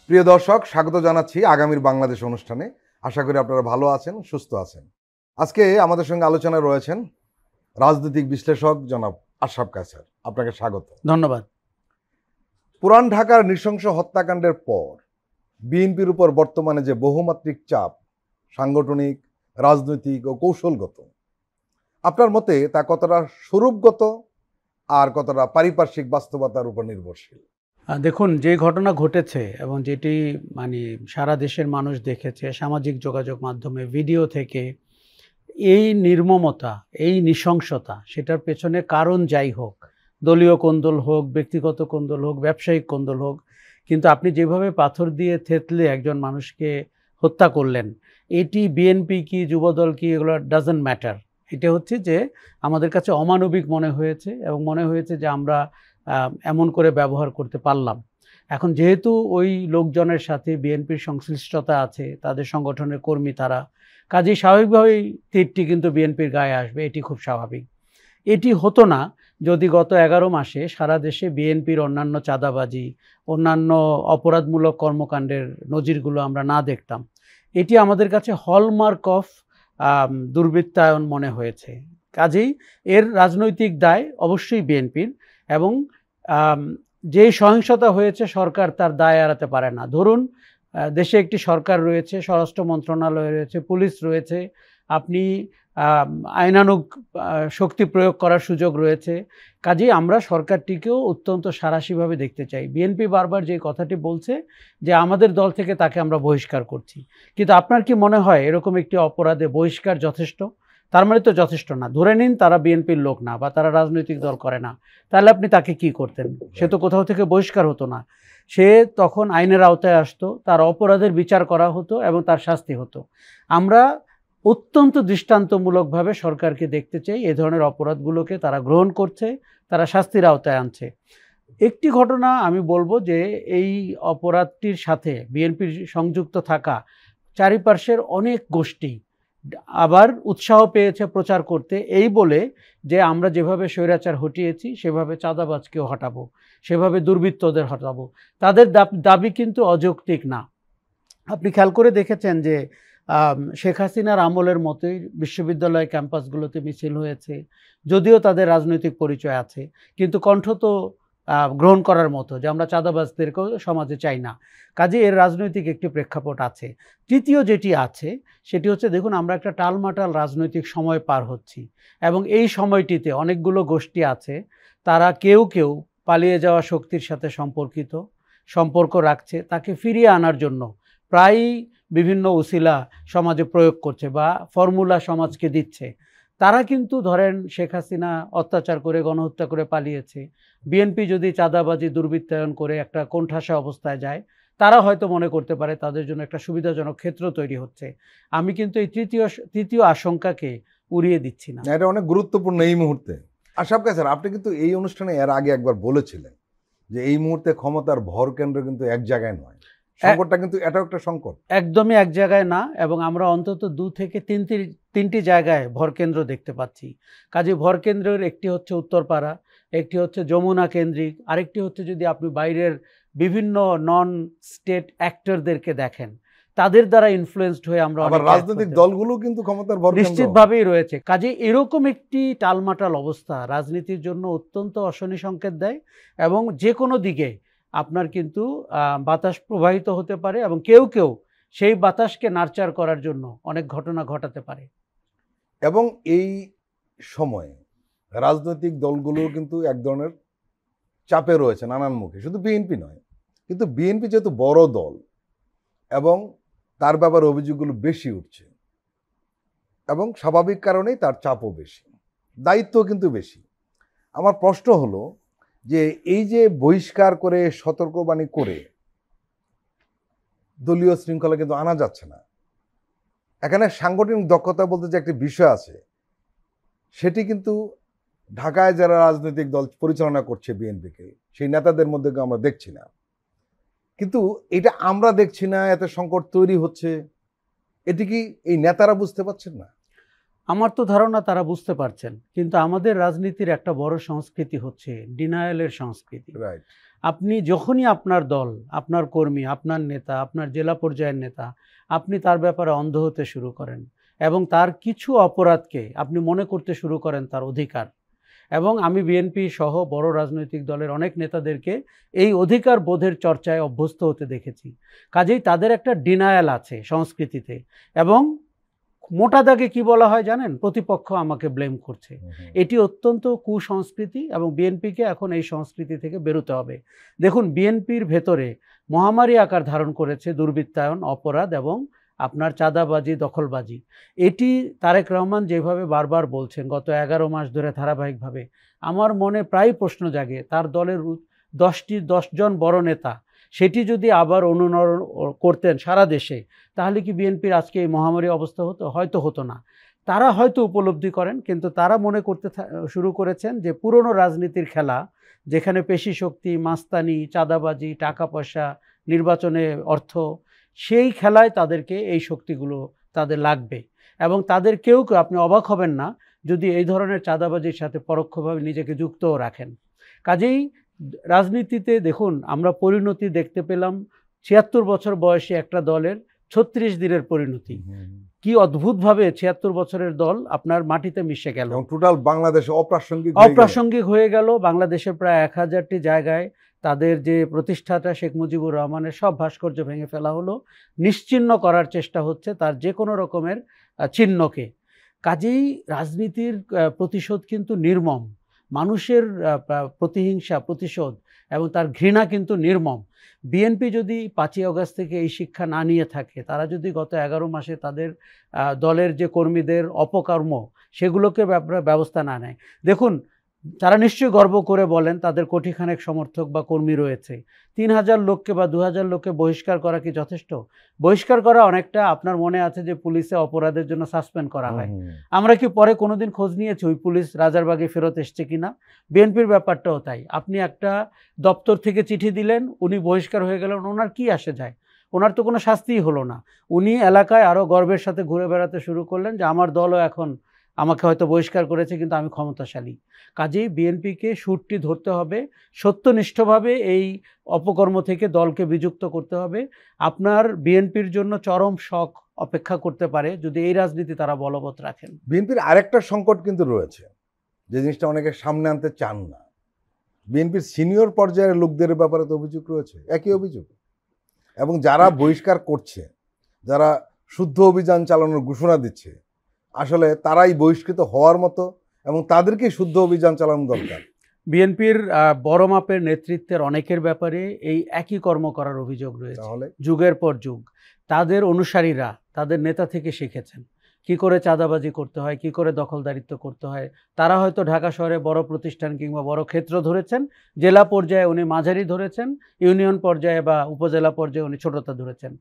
প্রিয় দর্শক, স্বাগত জানাচ্ছি আগামীর বাংলাদেশ অনুষ্ঠানে। আশা করি আপনারা ভালো আছেন, সুস্থ আছেন। আজকে আমাদের সঙ্গে আলোচনায় রয়েছেন রাজনৈতিক বিশ্লেষক জনাব আশরাফ কায়সার। আপনাকে স্বাগত। ধন্যবাদ। পুরান ঢাকার নৃশংস হত্যাকাণ্ডের পর বিএনপির উপর বর্তমানে যে বহুমাত্রিক চাপ, সাংগঠনিক, রাজনৈতিক ও কৌশলগত, আপনার মতে তা কতটা স্বরূপগত আর কতটা পারিপার্শ্বিক বাস্তবতার উপর নির্ভরশীল? দেখুন, যে ঘটনা ঘটেছে এবং যেটি সারা দেশের মানুষ দেখেছে, সামাজিক যোগাযোগ মাধ্যমে, ভিডিও থেকে, এই নির্মমতা, এই নৃশংসতা, সেটার পেছনে কারণ যাই হোক, দলীয় কোন্দল হোক, ব্যক্তিগত কোন্দল হোক, ব্যবসায়িক কোন্দল হোক, কিন্তু আপনি যেভাবে পাথর দিয়ে থেতলে একজন মানুষকে হত্যা করলেন, এটি বিএনপি কি যুবদল কি এগুলো ডাজন্ট ম্যাটার। এটা হচ্ছে যে আমাদের কাছে অমানবিক মনে হয়েছে এবং মনে হয়েছে যে আমরা এমন করে ব্যবহার করতে পারলাম। এখন যেহেতু ওই লোকজনের সাথে বিএনপির সংশ্লিষ্টতা আছে, তাদের সংগঠনের কর্মী তারা, কাজেই স্বাভাবিকভাবেই তীরটি কিন্তু বিএনপির গায়ে আসবে, এটি খুব স্বাভাবিক। এটি হতো না যদি গত 11 মাসে সারা দেশে বিএনপির অন্যান্য চাঁদাবাজি, অন্যান্য অপরাধমূলক কর্মকাণ্ডের নজিরগুলো আমরা না দেখতাম। এটি আমাদের কাছে হলমার্ক অফ দুর্বৃত্তায়ন মনে হয়েছে। কাজেই এর রাজনৈতিক দায় অবশ্যই বিএনপির, এবং যে সহিংসতা হয়েছে সরকার তার দায় এড়াতে পারে না। ধরুন, দেশে একটি সরকার রয়েছে, স্বরাষ্ট্র মন্ত্রণালয় রয়েছে, পুলিশ রয়েছে, আপনি আইনানুগ শক্তি প্রয়োগ করার সুযোগ রয়েছে। কাজেই আমরা সরকারটিকেও অত্যন্ত সারাশিভাবে দেখতে চাই। বিএনপি বারবার যে কথাটি বলছে যে আমাদের দল থেকে তাকে আমরা বহিষ্কার করছি, কিন্তু আপনার কি মনে হয় এরকম একটি অপরাধে বহিষ্কার যথেষ্ট? তার মানে তো যথেষ্ট না। ধরে নিন তারা বিএনপির লোক না বা তারা রাজনৈতিক দল করে না, তাহলে আপনি তাকে কি করতেন? সে তো কোথাও থেকে বহিষ্কার হতো না, সে তখন আইনের আওতায় আসতো, তার অপরাধের বিচার করা হতো এবং তার শাস্তি হতো। আমরা অত্যন্ত দৃষ্টান্তমূলকভাবে সরকারকে দেখতে চাই এ ধরনের অপরাধগুলোকে তারা গ্রহণ করছে, তারা শাস্তির আওতায় আনছে। একটি ঘটনা আমি বলবো যে এই অপরাধটির সাথে বিএনপির সংযুক্ত থাকা চারিপার্শ্বের অনেক গোষ্ঠী আবার উৎসাহ পেয়েছে প্রচার করতে, এই বলে যে আমরা যেভাবে স্বৈরাচার হটিয়েছি সেভাবে চাঁদাবাজকেও হটাবো, সেভাবে দুর্বৃত্তদের হটাবো। তাদের দাবি কিন্তু অযৌক্তিক না। আপনি খেয়াল করে দেখেছেন যে শেখ হাসিনার আমলের মতোই বিশ্ববিদ্যালয় ক্যাম্পাসগুলোতে মিছিল হয়েছে, যদিও তাদের রাজনৈতিক পরিচয় আছে, কিন্তু কণ্ঠ তো গ্রহণ করার মতো যে আমরা চাঁদাবাজদেরকেও সমাজে চাই না। কাজে এর রাজনৈতিক একটি প্রেক্ষাপট আছে। তৃতীয় যেটি আছে সেটি হচ্ছে, দেখুন, আমরা একটা টালমাটাল রাজনৈতিক সময় পার হচ্ছি এবং এই সময়টিতে অনেকগুলো গোষ্ঠী আছে, তারা কেউ কেউ পালিয়ে যাওয়া শক্তির সাথে সম্পর্ক রাখছে, তাকে ফিরিয়ে আনার জন্য প্রায়ই বিভিন্ন উসিলা সমাজে প্রয়োগ করছে বা ফর্মুলা সমাজকে দিচ্ছে। তারা কিন্তু ধরেন শেখ হাসিনা অত্যাচার করে গণহত্যা করে পালিয়েছে, বিএনপি যদি চাঁদাবাজি দুর্বৃত্তায়ন করে একটা কোণঠাসা অবস্থায় যায়, তারা হয়তো মনে করতে পারে তাদের জন্য একটা সুবিধাজনক ক্ষেত্র তৈরি হচ্ছে। আমি কিন্তু এই তৃতীয় আশঙ্কাকে উড়িয়ে দিচ্ছি না। এটা অনেক গুরুত্বপূর্ণ এই মুহূর্তে। আশরাফ কায়সার, আপনি কিন্তু এই অনুষ্ঠানে এর আগে একবার বলেছিলেন যে এই মুহূর্তে ক্ষমতার ভর কেন্দ্র কিন্তু এক জায়গায় নয়, সংকটটা কিন্তু এটাও একটা সংকট। একদমই এক জায়গায় না, এবং আমরা অন্তত 2 থেকে 3টি জায়গায় ভরকেন্দ্র দেখতে পাচ্ছি। কাজে ভরকেন্দ্রের একটি হচ্ছে উত্তরপাড়া, একটি হচ্ছে যমুনা কেন্দ্রিক, আরেকটি হচ্ছে যদি আপনি বাইরের বিভিন্ন নন স্টেট অ্যাক্টরদেরকে দেখেন, তাদের দ্বারা ইনফ্লুয়েন্সড হয়ে আমরা রাজনৈতিক দলগুলো কিন্তু ক্ষমতার ভর নিশ্চিতভাবেই রয়েছে। কাজে এরকম একটি টালমাটাল অবস্থা রাজনীতির জন্য অত্যন্ত অশনি সংকেত দেয়, এবং যে কোনো দিকে আপনার কিন্তু বাতাস প্রবাহিত হতে পারে এবং কেউ কেউ সেই বাতাসকে নারচার করার জন্য অনেক ঘটনা ঘটাতে পারে। এবং এই সময়ে রাজনৈতিক দলগুলো কিন্তু এক ধরনের চাপে রয়েছে নানান মুখে, শুধু বিএনপি নয়, কিন্তু বিএনপি যেহেতু বড় দল এবং তার ব্যাপারে অভিযোগগুলো বেশি উঠছে এবং স্বাভাবিক কারণেই তার চাপও বেশি, দায়িত্ব কিন্তু বেশি। আমার প্রশ্ন হলো যে এই যে বহিষ্কার করে সতর্কবাণী করে দলীয় শৃঙ্খলা কিন্তু আনা যাচ্ছে না, এখানে সাংগঠনিক দক্ষতা বলতে যে একটি বিষয় আছে, সেটি কিন্তু ঢাকায় যারা রাজনৈতিক দল পরিচালনা করছে বিএনপিকে, সেই নেতাদের মধ্যে আমরা দেখছি না। কিন্তু এটা আমরা দেখছি না, এত সংকট তৈরি হচ্ছে, এটি কি এই নেতারা বুঝতে পারছেন না? আমার তো ধারণা তারা বুঝতে পারছেন, কিন্তু আমাদের রাজনীতির একটা বড় সংস্কৃতি হচ্ছে ডিনায়ালের সংস্কৃতি। আপনি যখনই আপনার দল, আপনার কর্মী, আপনার নেতা, আপনার জেলা পর্যায়ের নেতা, আপনি তার ব্যাপারে অন্ধ হতে শুরু করেন এবং তার কিছু অপরাধকে আপনি মনে করতে শুরু করেন তার অধিকার, এবং আমি বিএনপি সহ বড় রাজনৈতিক দলের অনেক নেতাদেরকে এই অধিকার বোধের চর্চায় অভ্যস্ত হতে দেখেছি। কাজেই তাদের একটা ডিনায়াল আছে সংস্কৃতিতে, এবং মোটা দাগে কি বলা হয় জানেন? প্রতিপক্ষ আমাকে ব্লেম করছে। এটি অত্যন্ত কুসংস্কৃতি এবং বিএনপিকে এখন এই সংস্কৃতি থেকে বেরোতে হবে। দেখুন, বিএনপির ভেতরে মহামারী আকার ধারণ করেছে দুর্বৃত্তায়ন, অপরাধ এবং আপনার চাঁদাবাজি, দখলবাজি। এটি তারেক রহমান যেভাবে বারবার বলছেন গত 11 মাস ধরে ধারাবাহিকভাবে, আমার মনে প্রায় প্রশ্ন জাগে তার দলের 10 জন বড় নেতা সেটি যদি আবার অনুসরণ করতেন সারা দেশে, তাহলে কি বিএনপির আজকে এই মহামারী অবস্থা হতো? হয়তো হতো না। তারা হয়তো উপলব্ধি করেন, কিন্তু তারা মনে করতে শুরু করেছেন যে পুরনো রাজনীতির খেলা, যেখানে পেশি শক্তি, মাস্তানি, চাঁদাবাজি, টাকা পয়সা, নির্বাচনে অর্থ, সেই খেলায় তাদেরকে এই শক্তিগুলো তাদের লাগবে। এবং তাদের কেউ কেউ, আপনি অবাক হবেন না যদি এই ধরনের চাঁদাবাজির সাথে পরোক্ষভাবে নিজেকে যুক্তও রাখেন। কাজেই রাজনীতিতে দেখুন, আমরা পরিণতি দেখতে পেলাম ৭৬ বছর বয়সী একটা দলের ৩৬ দিনের পরিণতি। কি অদ্ভুতভাবে ৭৬ বছরের দল আপনার মাটিতে মিশে গেল, টোটাল বাংলাদেশে অপ্রাসঙ্গিক হয়ে গেল। বাংলাদেশে প্রায় ১,০০০টি জায়গায় তাদের যে প্রতিষ্ঠাতা শেখ মুজিবুর রহমানের সব ভাস্কর্য ভেঙে ফেলা হলো, নিশ্চিহ্ন করার চেষ্টা হচ্ছে তার যে কোনো রকমের চিহ্নকে। কাজেই রাজনীতির প্রতিশোধ কিন্তু নির্মম, মানুষের প্রতিহিংসা, প্রতিশোধ এবং তার ঘৃণা কিন্তু নির্মম। বিএনপি যদি ৫ই আগস্ট থেকে এই শিক্ষা না নিয়ে থাকে, তারা যদি গত 11 মাসে তাদের দলের যে কর্মীদের অপকর্ম সেগুলোকে ব্যবস্থা না নেয়, দেখুন তারা নিশ্চয়ই গর্ব করে বলেন তাদের কোটিখানেক সমর্থক বা কর্মী রয়েছে। ৩,০০০ লোককে বা ২,০০০ লোককে বহিষ্কার করা কি যথেষ্ট? বহিষ্কার করা অনেকটা, আপনার মনে আছে যে পুলিশে অপরাধের জন্য সাসপেন্ড করা হয়, আমরা কি পরে কোনোদিন খোঁজ নিয়েছি ওই পুলিশ রাজারবাগে ফেরত এসছে কিনা? বিএনপির ব্যাপারটাও তাই। আপনি একটা দপ্তর থেকে চিঠি দিলেন, উনি বহিষ্কার হয়ে গেলেন, ওনার কি আসে যায়? ওনার তো কোনো শাস্তিই হলো না। উনি এলাকায় আরও গর্বের সাথে ঘুরে বেড়াতে শুরু করলেন যে আমার দলও এখন আমাকে হয়তো বহিষ্কার করেছে, কিন্তু আমি ক্ষমতাশালী। কাজেই বিএনপিকে সুরটি ধরতে হবে, সত্যনিষ্ঠভাবে এই অপকর্ম থেকে দলকে বিযুক্ত করতে হবে। আপনার বিএনপির জন্য চরম শক অপেক্ষা করতে পারে যদি এই রাজনীতি তারা বলবৎ রাখেন। বিএনপির আরেকটা সংকট কিন্তু রয়েছে, যে জিনিসটা অনেকে সামনে আনতে চান না। বিএনপির সিনিয়র পর্যায়ের লোকদের ব্যাপারে তো অভিযোগ রয়েছে, একই অভিযোগ। এবং যারা বহিষ্কার করছে, যারা শুদ্ধ অভিযান চালানোর ঘোষণা দিচ্ছে, আসলে তারাই বহিষ্কৃত হওয়ার মতো, এবং তাদেরকেই শুদ্ধ অভিযান চালানো দরকার। বিএনপির বড় মাপের নেতৃত্বের অনেকের ব্যাপারে এই একই কর্ম করার অভিযোগ রয়েছে। তাহলে যুগের পর যুগ তাদের অনুসারীরা তাদের নেতা থেকে শিখেছেন কি করে চাঁদাবাজি করতে হয়, কি করে দখলদারিত্ব করতে হয়। তারা হয়তো ঢাকা শহরে বড় প্রতিষ্ঠান কিংবা বড় ক্ষেত্র ধরেছেন, জেলা পর্যায়ে উনি মাঝারি ধরেছেন, ইউনিয়ন পর্যায়ে বা উপজেলা পর্যায়ে উনি ছোটতা ধরেছেন।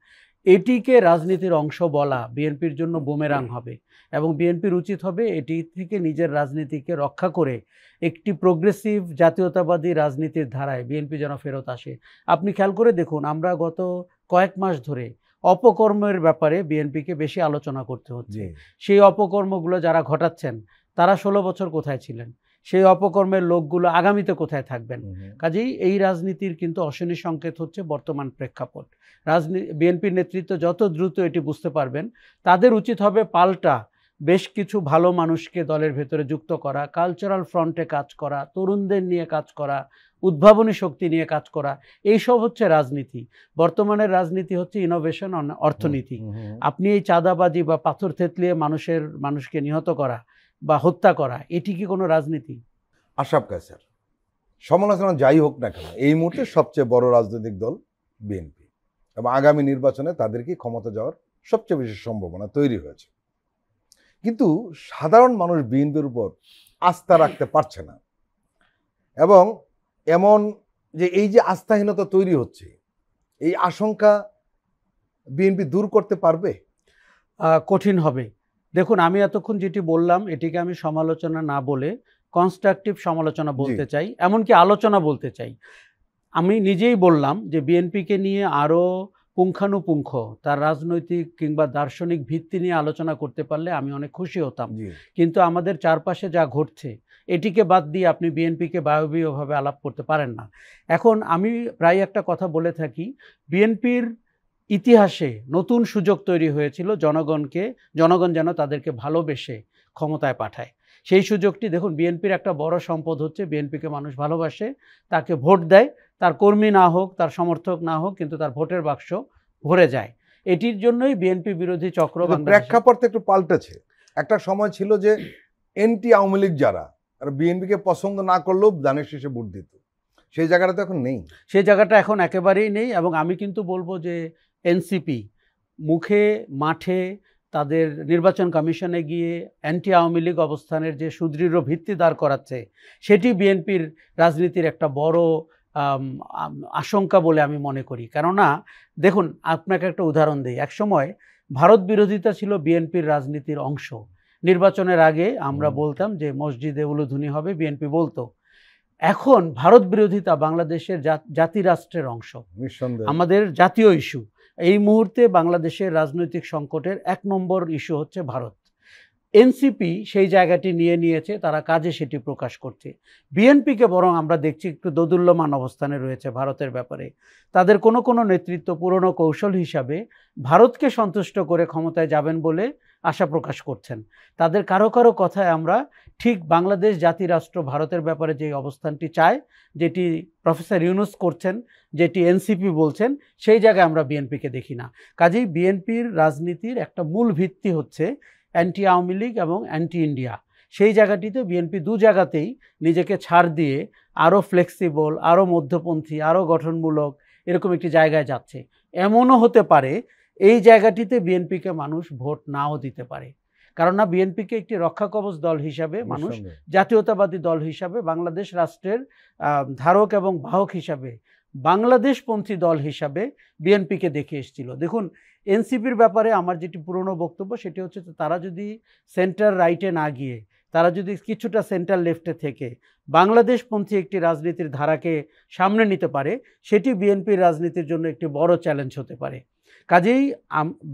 এটিকে রাজনীতির অংশ বলা বিএনপির জন্য বুমেরাং হবে, এবং বিএনপির উচিত হবে এটি থেকে নিজের রাজনীতিকে রক্ষা করে একটি প্রোগ্রেসিভ জাতীয়তাবাদী রাজনীতির ধারায় বিএনপি যেন ফেরত আসে। আপনি খেয়াল করে দেখুন, আমরা গত কয়েক মাস ধরে অপকর্মের ব্যাপারে বিএনপিকে বেশি আলোচনা করতে হচ্ছে। সেই অপকর্মগুলো যারা ঘটাচ্ছেন তারা 16 বছর কোথায় ছিলেন? সেই অপকর্মের লোকগুলো আগামীতে কোথায় থাকবেন? কাজেই এই রাজনীতির কিন্তু অশনি সংকেত হচ্ছে বর্তমান প্রেক্ষাপট। বিএনপির নেতৃত্ব যত দ্রুত এটি বুঝতে পারবেন, তাদের উচিত হবে পাল্টা বেশ কিছু ভালো মানুষকে দলের ভেতরে যুক্ত করা, কালচারাল ফ্রন্টে কাজ করা, তরুণদের নিয়ে কাজ করা, উদ্ভাবনী শক্তি নিয়ে কাজ করা। এইসব হচ্ছে রাজনীতি। বর্তমানের রাজনীতি হচ্ছে ইনোভেশন, অর্থনীতি। আপনি এই চাঁদাবাজি বা পাথর থেতলিয়ে মানুষকে নিহত করা বা হত্যা করা, এটি কি কোনো রাজনীতি? আশরাফ কায়সার, সমালোচনা যাই হোক না কেন, এই মুহূর্তে সবচেয়ে বড় রাজনৈতিক দল বিএনপি, এবং আগামী নির্বাচনে তাদেরকে ক্ষমতা যাওয়ার সবচেয়ে বেশি সম্ভাবনা তৈরি হয়েছে। কিন্তু সাধারণ মানুষ বিএনপির উপর আস্থা রাখতে পারছে না, এবং এমন যে এই যে আস্থাহীনতা তৈরি হচ্ছে, এই আশঙ্কা বিএনপি দূর করতে পারবে? কঠিন হবে। দেখুন, আমি এতক্ষণ যেটি বললাম এটিকে আমি সমালোচনা না বলে কনস্ট্রাকটিভ সমালোচনা বলতে চাই, এমনকি আলোচনা বলতে চাই। আমি নিজেই বললাম যে বিএনপিকে নিয়ে আরও পুঙ্খানুপুঙ্খ তার রাজনৈতিক কিংবা দার্শনিক ভিত্তি নিয়ে আলোচনা করতে পারলে আমি অনেক খুশি হতাম। জি কিন্তু আমাদের চারপাশে যা ঘটছে এটিকে বাদ দিয়ে আপনি বিএনপিকে বায়বীয়ভাবে আলাপ করতে পারেন না। এখন আমি প্রায় একটা কথা বলে থাকি, বিএনপির ইতিহাসে নতুন সুযোগ তৈরি হয়েছিল জনগণ যেন তাদেরকে ভালোবেসে ক্ষমতায় পাঠায়। সেই সুযোগটি দেখুন, বিএনপির একটা বড় সম্পদ হচ্ছে বিএনপিকে মানুষ ভালোবাসে, তাকে ভোট দেয়, তার কর্মী না হোক, তার সমর্থক না হোক, কিন্তু তার ভোটের বাক্স ভরে যায়। এটির জন্যই বিএনপি বিরোধী চক্র বাংলাদেশে। প্রেক্ষাপট একটু পাল্টেছে। একটা সময় ছিল যে এনটি আওয়ামী লীগ যারা বিএনপিকে পছন্দ না করলেও দানের শীষে ভোট দিত, সেই জায়গাটা তো এখন নেই। সেই জায়গাটা এখন একেবারেই নেই। এবং আমি কিন্তু বলবো যে এনসিপি মুখে মাঠে তাদের নির্বাচন কমিশনে গিয়ে অ্যান্টি আওয়ামী লীগ অবস্থানের যে সুদৃঢ় ভিত্তি দাঁড় করাচ্ছে, সেটি বিএনপির রাজনীতির একটা বড় আশঙ্কা বলে আমি মনে করি। কেননা দেখুন, আপনাকে একটা উদাহরণ দিই। একসময় ভারত বিরোধিতা ছিল বিএনপির রাজনীতির অংশ। নির্বাচনের আগে আমরা বলতাম যে মসজিদে উলুধ্বনি হবে, বিএনপি বলতো। এখন ভারত বিরোধিতা বাংলাদেশের জাতি রাষ্ট্রের অংশ, নিঃসন্দেহে আমাদের জাতীয় ইস্যু। এই মুহূর্তে বাংলাদেশের রাজনৈতিক সংকটের 1 নম্বর ইস্যু হচ্ছে ভারত। এনসিপি সেই জায়গাটি নিয়ে নিয়েছে, তারা কাজে সেটি প্রকাশ করছে। বিএনপিকে বরং আমরা দেখছি একটু দোদুল্যমান অবস্থানে রয়েছে ভারতের ব্যাপারে। তাদের কোনো কোনো নেতৃত্ব পুরনো কৌশল হিসাবে ভারতকে সন্তুষ্ট করে ক্ষমতায় যাবেন বলে আশা প্রকাশ করছেন। তাদের কারো কারো কথায় আমরা ঠিক বাংলাদেশ জাতিরাষ্ট্র ভারতের ব্যাপারে যে অবস্থানটি চায়, যেটি প্রফেসর ইউনূস করছেন, যেটি এনসিপি বলছেন, সেই জায়গায় আমরা বিএনপিকে দেখি না। কাজেই বিএনপির রাজনীতির একটা মূল ভিত্তি হচ্ছে অ্যান্টি আওয়ামী লীগ এবং অ্যান্টি ইন্ডিয়া। সেই জায়গাটিতে বিএনপি দু জায়গাতেই নিজেকে ছাড় দিয়ে আরও ফ্লেক্সিবল, আরও মধ্যপন্থী, আরও গঠনমূলক এরকম একটি জায়গায় যাচ্ছে। এমনও হতে পারে এই জায়গাটিতে বিএনপিকে মানুষ ভোট নাও দিতে পারে। কারণ না, বিএনপিকে একটি রক্ষাকবচ দল হিসাবে মানুষ, জাতীয়তাবাদী দল হিসাবে, বাংলাদেশ রাষ্ট্রের ধারক এবং বাহক হিসাবে, বাংলাদেশপন্থী দল হিসাবে বিএনপিকে দেখে এসেছিল। দেখুন, এনসিপির ব্যাপারে আমার যেটি পুরনো বক্তব্য সেটি হচ্ছে, তারা যদি সেন্টার রাইটে না গিয়ে, তারা যদি কিছুটা সেন্টার লেফটে থেকে বাংলাদেশপন্থী একটি রাজনীতির ধারাকে সামনে নিতে পারে, সেটি বিএনপির রাজনীতির জন্য একটি বড় চ্যালেঞ্জ হতে পারে। কাজেই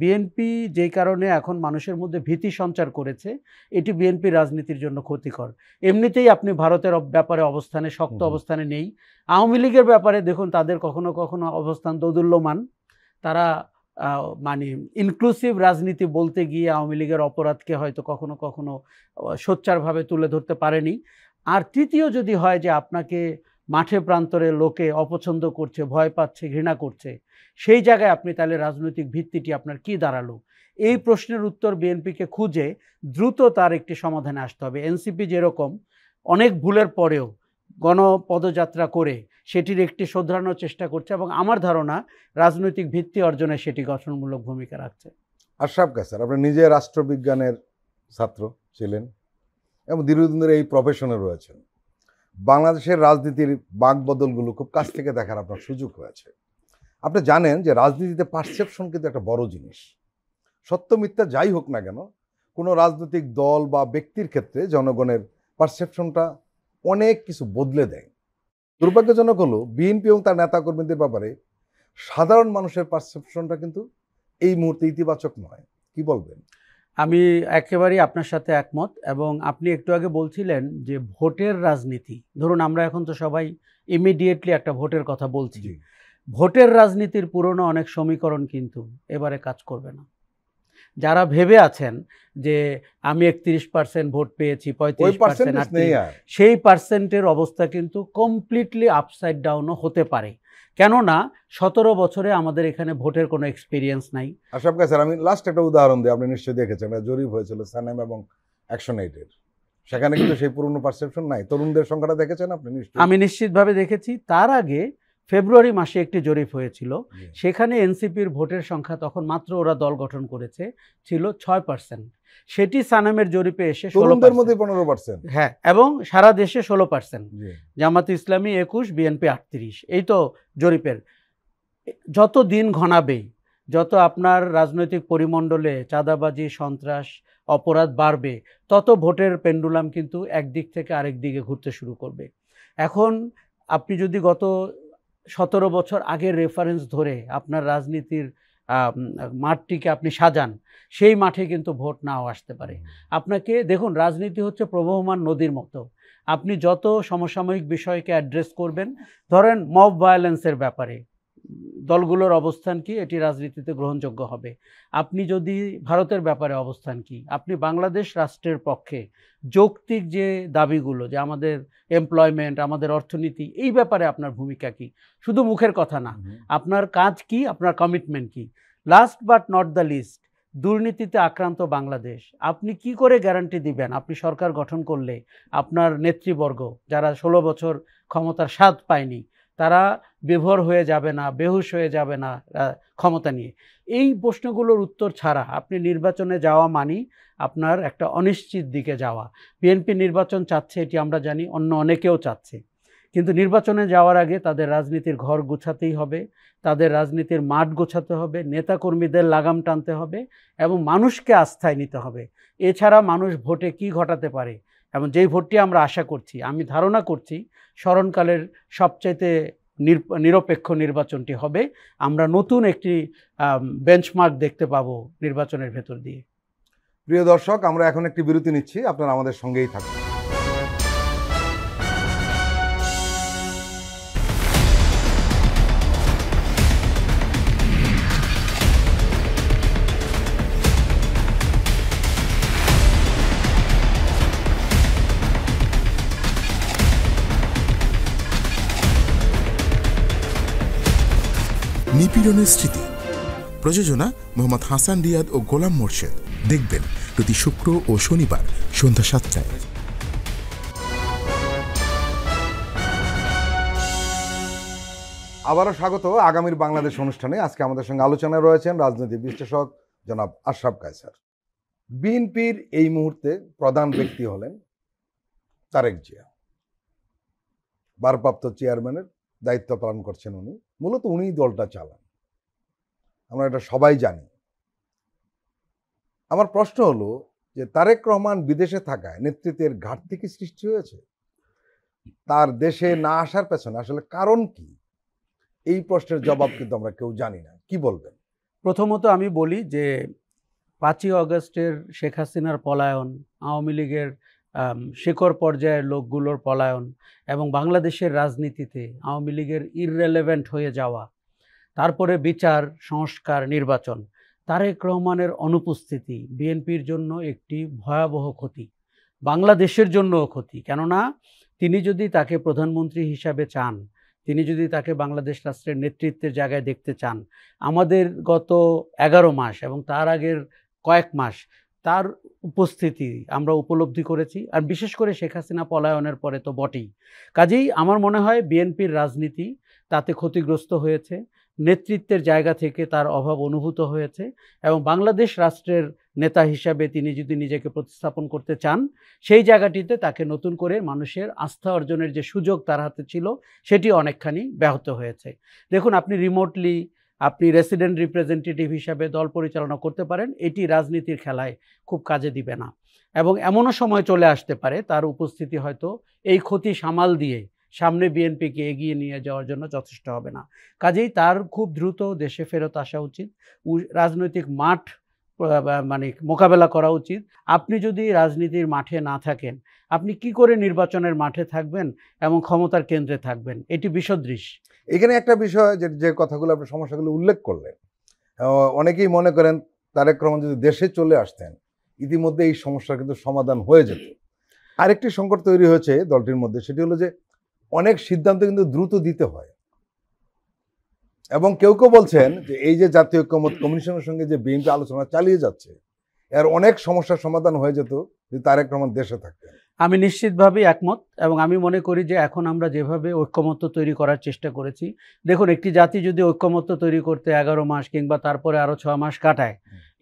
বিএনপি যেই কারণে এখন মানুষের মধ্যে ভীতি সঞ্চার করেছে, এটি বিএনপির রাজনীতির জন্য ক্ষতিকর। এমনিতেই আপনি ভারতের ব্যাপারে অবস্থানে, শক্ত অবস্থানে নেই। আওয়ামী লীগের ব্যাপারে দেখুন, তাদের কখনো কখনো অবস্থান দোদুল্যমান। তারা মানে ইনক্লুসিভ রাজনীতি বলতে গিয়ে আওয়ামী লীগের অপরাধকে হয়তো কখনো কখনো সোচ্চারভাবে তুলে ধরতে পারেনি। আর তৃতীয় যদি হয় যে আপনাকে মাঠে প্রান্তরে লোকে অপছন্দ করছে, ভয় পাচ্ছে, ঘৃণা করছে, সেই জায়গায় আপনি তাহলে রাজনৈতিক ভিত্তিটি আপনার কি দাঁড়ালো? এই প্রশ্নের উত্তর বিএনপিকে খুঁজে দ্রুত তার একটি সমাধানে আসতে হবে। এনসিপি যেরকম অনেক ভুলের পরেও গণপদযাত্রা করে সেটির একটি শোধরানোর চেষ্টা করছে, এবং আমার ধারণা রাজনৈতিক ভিত্তি অর্জনে সেটি গঠনমূলক ভূমিকা রাখছে। আশরাফ কায়সার, আপনি নিজে রাষ্ট্রবিজ্ঞানের ছাত্র ছিলেন এবং দীর্ঘদিন ধরে এই প্রফেশনে রয়েছেন। বাংলাদেশের রাজনীতির বাঁকবদলগুলো খুব কাছ থেকে দেখার আপনার সুযোগ হয়েছে। আপনি জানেন যে রাজনীতিতে পারসেপশন কিন্তু একটা বড় জিনিস। সত্য মিথ্যা যাই হোক না কেন, কোনো রাজনৈতিক দল বা ব্যক্তির ক্ষেত্রে জনগণের পারসেপশনটা অনেক কিছু বদলে দেয়। দুর্ভাগ্যজনক হলো বিএনপি এবং তার নেতাকর্মীদের ব্যাপারে সাধারণ মানুষের পারসেপশনটা কিন্তু এই মুহূর্তে ইতিবাচক নয়। কি বলবেন? আমি একেবারেই আপনার সাথে একমত। এবং আপনি একটু আগে বলছিলেন যে ভোটের রাজনীতি, ধরুন আমরা এখন তো সবাই ইমিডিয়েটলি একটা ভোটের কথা বলছি। ভোটের রাজনীতির পুরনো অনেক সমীকরণ কিন্তু এবারে কাজ করবে না। যারা ভেবে আছেন যে আমি 31% ভোট পেয়েছি, 35%, সেই পার্সেন্টের অবস্থা কিন্তু কমপ্লিটলি আপসাইড ডাউনও হতে পারে। কেননা 17 বছরে আমাদের এখানে ভোটের কোনো এক্সপিরিয়েন্স নাই। আশরাফ কায়সার, আমি লাস্ট একটা উদাহরণ দিই, আপনি নিশ্চয়ই দেখেছেন, জরিপ হয়েছিল সানেম এবং অ্যাকশন এইডের। সেখানে কিন্তু সেই পুরনো পারসেপশন নাই। তরুণদের সংখ্যাটা দেখেছেন আপনি নিশ্চয়ই? আমি নিশ্চিতভাবে দেখেছি। তার আগে ফেব্রুয়ারি মাসে একটি জরিপ হয়েছিল, সেখানে এনসিপির ভোটের সংখ্যা তখন মাত্র ওরা দল গঠন করেছে ছিল 6%। সেটি সানেমের জরিপে এসে 15%। হ্যাঁ, এবং সারা দেশে 16%। জামাত ইসলামী 21, বিএনপি 38। এই তো জরিপের। যত দিন ঘনাবে, যত আপনার রাজনৈতিক পরিমণ্ডলে চাঁদাবাজি, সন্ত্রাস, অপরাধ বাড়বে, তত ভোটের পেন্ডুলাম কিন্তু একদিক থেকে আরেক দিকে ঘুরতে শুরু করবে। এখন আপনি যদি গত 17 বছর আগের রেফারেন্স ধরে আপনার রাজনীতির মাঠটিকে আপনি সাজান, সেই মাঠে কিন্তু ভোট নাও আসতে পারে। আপনাকে দেখুন, রাজনীতি হচ্ছে প্রবহমান নদীর মতো। আপনি যত সমসাময়িক বিষয়কে অ্যাড্রেস করবেন, ধরেন মব ভায়োলেন্সের ব্যাপারে দলগুলোর অবস্থান কি, এটি রাজনীতিতে গ্রহণযোগ্য হবে। আপনি যদি ভারতের ব্যাপারে অবস্থান কি, আপনি বাংলাদেশ রাষ্ট্রের পক্ষে যৌক্তিক যে দাবিগুলো, যে আমাদের এমপ্লয়মেন্ট, আমাদের অর্থনীতি, এই ব্যাপারে আপনার ভূমিকা কি, শুধু মুখের কথা না, আপনার কাজ কি, আপনার কমিটমেন্ট কি। Last but not the least, দুর্নীতিতে আক্রান্ত বাংলাদেশ, আপনি কি করে গ্যারান্টি দিবেন আপনি সরকার গঠন করলে আপনার নেতৃবর্গ যারা 16 বছর ক্ষমতার স্বাদ পায়নি তারা বিভোর হয়ে যাবে না, বেহুশ হয়ে যাবে না ক্ষমতা নিয়ে? এই প্রশ্নগুলোর উত্তর ছাড়া আপনি নির্বাচনে যাওয়া মানি আপনার একটা অনিশ্চিত দিকে যাওয়া। বিএনপি নির্বাচন চাচ্ছে, এটি আমরা জানি, অন্য অনেকেও চাচ্ছে, কিন্তু নির্বাচনে যাওয়ার আগে তাদের রাজনীতির ঘর গোছাতেই হবে, তাদের রাজনীতির মাঠ গোছাতে হবে, নেতাকর্মীদের লাগাম টানতে হবে এবং মানুষকে আস্থায় নিতে হবে। এছাড়া মানুষ ভোটে কি ঘটাতে পারে, এবং যেই ভোটটি আমরা আশা করছি, আমি ধারণা করছি স্মরণকালের সবচাইতে নিরপেক্ষ নির্বাচনটি হবে। আমরা নতুন একটি বেঞ্চমার্ক দেখতে পাবো নির্বাচনের ভেতর দিয়ে। প্রিয় দর্শক, আমরা এখন একটি বিরতি নিচ্ছি, আপনারা আমাদের সঙ্গেই থাকুন। নিপীড়নের স্মৃতি, প্রযোজনা মোহাম্মদ হাসান রিয়াদ ও গোলাম মোর্শেদ। দেখবেন প্রতি শুক্র ও শনিবার সন্ধ্যা 7টায়। আবারও স্বাগত আগামীর বাংলাদেশ অনুষ্ঠানে। আজকে আমাদের সঙ্গে আলোচনায় রয়েছেন রাজনৈতিক বিশ্লেষক জনাব আশরাফ কায়সার। বিএনপির এই মুহূর্তে প্রধান ব্যক্তি হলেন তারেক জিয়া, ভারপ্রাপ্ত চেয়ারম্যানের দায়িত্ব পালন করছেন উনি। মূলত উনিই দলটা চালান, আমরা এটা সবাই জানি। আমার প্রশ্ন হলো যে তারেক রহমান বিদেশে থাকায় নেতৃত্বের ঘাটতি কি সৃষ্টি হয়েছে? তার দেশে না আসার পেছনে আসলে কারণ কি? এই প্রশ্নের জবাব কিন্তু আমরা কেউ জানি না। কি বলবেন? প্রথমত আমি বলি যে 5ই অগস্টের শেখ হাসিনার পলায়ন, আওয়ামী লীগের শিকড় পর্যায়ের লোকগুলোর পলায়ন এবং বাংলাদেশের রাজনীতিতে আওয়ামী লীগের ইররেলেভেন্ট হয়ে যাওয়া, তারপরে বিচার, সংস্কার, নির্বাচন, তারেক রহমানের অনুপস্থিতি বিএনপির জন্য একটি ভয়াবহ ক্ষতি, বাংলাদেশের জন্যও ক্ষতি। কেননা তিনি যদি তাকে প্রধানমন্ত্রী হিসাবে চান, তিনি যদি তাকে বাংলাদেশ রাষ্ট্রের নেতৃত্বের জায়গায় দেখতে চান, আমাদের গত 11 মাস এবং তার আগের কয়েক মাস তার উপস্থিতি আমরা উপলব্ধি করেছি, আর বিশেষ করে শেখ হাসিনা পলায়নের পরে তো বটেই। কাজেই আমার মনে হয় বিএনপির রাজনীতি তাতে ক্ষতিগ্রস্ত হয়েছে, নেতৃত্বের জায়গা থেকে তার অভাব অনুভূত হয়েছে, এবং বাংলাদেশ রাষ্ট্রের নেতা হিসাবে তিনি যদি নিজেকে প্রতিস্থাপন করতে চান, সেই জায়গাটিতে তাকে নতুন করে মানুষের আস্থা অর্জনের যে সুযোগ তার হাতে ছিল সেটি অনেকখানি ব্যাহত হয়েছে। দেখুন, আপনি রিমোটলি আপনি রেসিডেন্ট রিপ্রেজেন্টেটিভ হিসাবে দল পরিচালনা করতে পারেন, এটি রাজনীতির খেলায় খুব কাজে দিবে না, এবং এমনও সময় চলে আসতে পারে তার উপস্থিতি হয়তো এই ক্ষতি সামাল দিয়ে সামনে বিএনপিকে এগিয়ে নিয়ে যাওয়ার জন্য যথেষ্ট হবে না। কাজেই তার খুব দ্রুত দেশে ফেরত আসা উচিত, রাজনৈতিক মাঠ মানে মোকাবেলা করা উচিত। আপনি যদি রাজনীতির মাঠে না থাকেন, আপনি কি করে নির্বাচনের মাঠে থাকবেন এবং ক্ষমতার কেন্দ্রে থাকবেন? এটি বিসদৃশ। এখানে একটা বিষয়, যে কথাগুলো আপনি সমস্যাগুলো উল্লেখ করলেন, অনেকেই মনে করেন তারেক রহমান যদি দেশে চলে আসতেন ইতিমধ্যে এই সমস্যার কিন্তু সমাধান হয়ে যেত। আরেকটি সংকট তৈরি হয়েছে দলটির মধ্যে, সেটি হলো যে অনেক সিদ্ধান্ত কিন্তু দ্রুত দিতে হয়, এবং কেউ কেউ বলছেন যে এই যে জাতীয় ঐক্যমত্য কমিশনের সঙ্গে যে বিএনপি আলোচনা চালিয়ে যাচ্ছে, এর অনেক সমস্যার সমাধান হয়ে যেত যদি তারেক রহমান দেশে থাকতেন। আমি নিশ্চিতভাবেই একমত, এবং আমি মনে করি যে এখন আমরা যেভাবে ঐক্যমত্য তৈরি করার চেষ্টা করেছি, দেখুন, একটি জাতি যদি ঐক্যমত্য তৈরি করতে 11 মাস কিংবা তারপরে আরও 6 মাস কাটায়,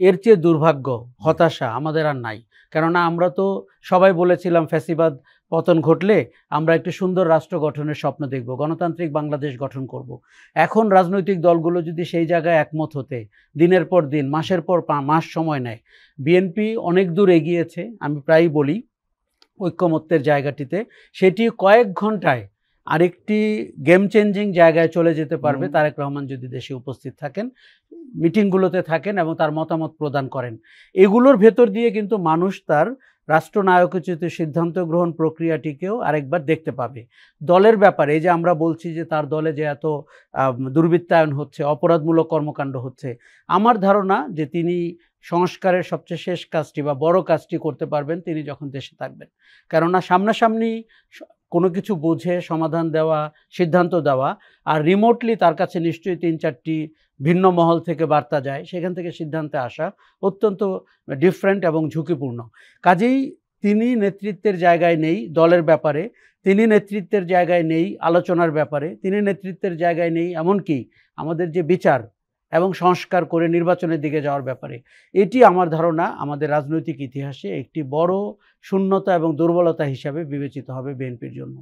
এর চেয়ে দুর্ভাগ্য, হতাশা আমাদের আর নাই। কেননা আমরা তো সবাই বলেছিলাম ফ্যাসিবাদ পতন ঘটলে আমরা একটি সুন্দর রাষ্ট্র গঠনের স্বপ্ন দেখব, গণতান্ত্রিক বাংলাদেশ গঠন করব। এখন রাজনৈতিক দলগুলো যদি সেই জায়গায় একমত হতে দিনের পর দিন, মাসের পর মাস সময় নেয়, বিএনপি অনেক দূর এগিয়েছে। আমি প্রায়ই বলি ঐক্যমত্যের জায়গাটিতে সেটি কয়েক ঘন্টায় আরেকটি গেম চেঞ্জিং জায়গায় চলে যেতে পারবে হুম। তারেক রহমান যদি দেশে উপস্থিত থাকেন, মিটিংগুলোতে থাকেন এবং তার মতামত প্রদান করেন। এগুলোর ভেতর দিয়ে কিন্তু মানুষ তার রাষ্ট্রনায়কোচিত সিদ্ধান্ত গ্রহণ প্রক্রিয়াটিকেও আরেকবার দেখতে পাবে। দলের ব্যাপারে এই যে আমরা বলছি যে তার দলে যে এত দুর্বৃত্তায়ন হচ্ছে, অপরাধমূলক কর্মকাণ্ড হচ্ছে, আমার ধারণা যে তিনি সংস্কারের সবচেয়ে শেষ কাজটি বা বড় কাজটি করতে পারবেন তিনি যখন দেশে থাকবেন। কেননা সামনাসামনি কোনো কিছু বুঝে সমাধান দেওয়া, সিদ্ধান্ত দেওয়া, আর রিমোটলি তার কাছে নিশ্চয়ই ৩-৪টি ভিন্ন মহল থেকে বার্তা যায়, সেখান থেকে সিদ্ধান্তে আসা অত্যন্ত ডিফারেন্ট এবং ঝুঁকিপূর্ণ। কাজেই তিনি নেতৃত্বের জায়গায় নেই দলের ব্যাপারে, তিনি নেতৃত্বের জায়গায় নেই আলোচনার ব্যাপারে, তিনি নেতৃত্বের জায়গায় নেই এমনকি আমাদের যে বিচার এবং সংস্কার করে নির্বাচনের দিকে যাওয়ার ব্যাপারে। এটি আমার ধারণা আমাদের রাজনৈতিক ইতিহাসে একটি বড় শূন্যতা এবং দুর্বলতা হিসাবে বিবেচিত হবে বিএনপির জন্য।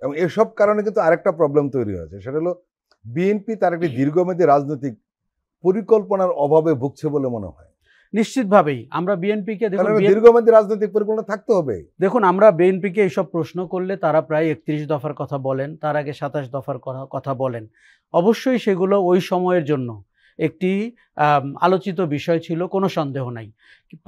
এবং এসব কারণে কিন্তু আরেকটা প্রবলেম তৈরি হয়েছে, সেটা হলো বিএনপি তার একটি দীর্ঘমেয়াদী রাজনৈতিক পরিকল্পনার অভাবে ভুগছে বলে মনে হয়। নিশ্চিতভাবেই আমরা বিএনপিকে দীর্ঘমেয়াদী রাজনৈতিক পরিকল্পনা থাকতে হবে। দেখুন, আমরা বিএনপিকে এইসব প্রশ্ন করলে তারা প্রায় 31 দফার কথা বলেন, তার আগে 27 দফার কথা বলেন। অবশ্যই সেগুলো ওই সময়ের জন্য একটি আলোচিত বিষয় ছিল, কোনো সন্দেহ নাই।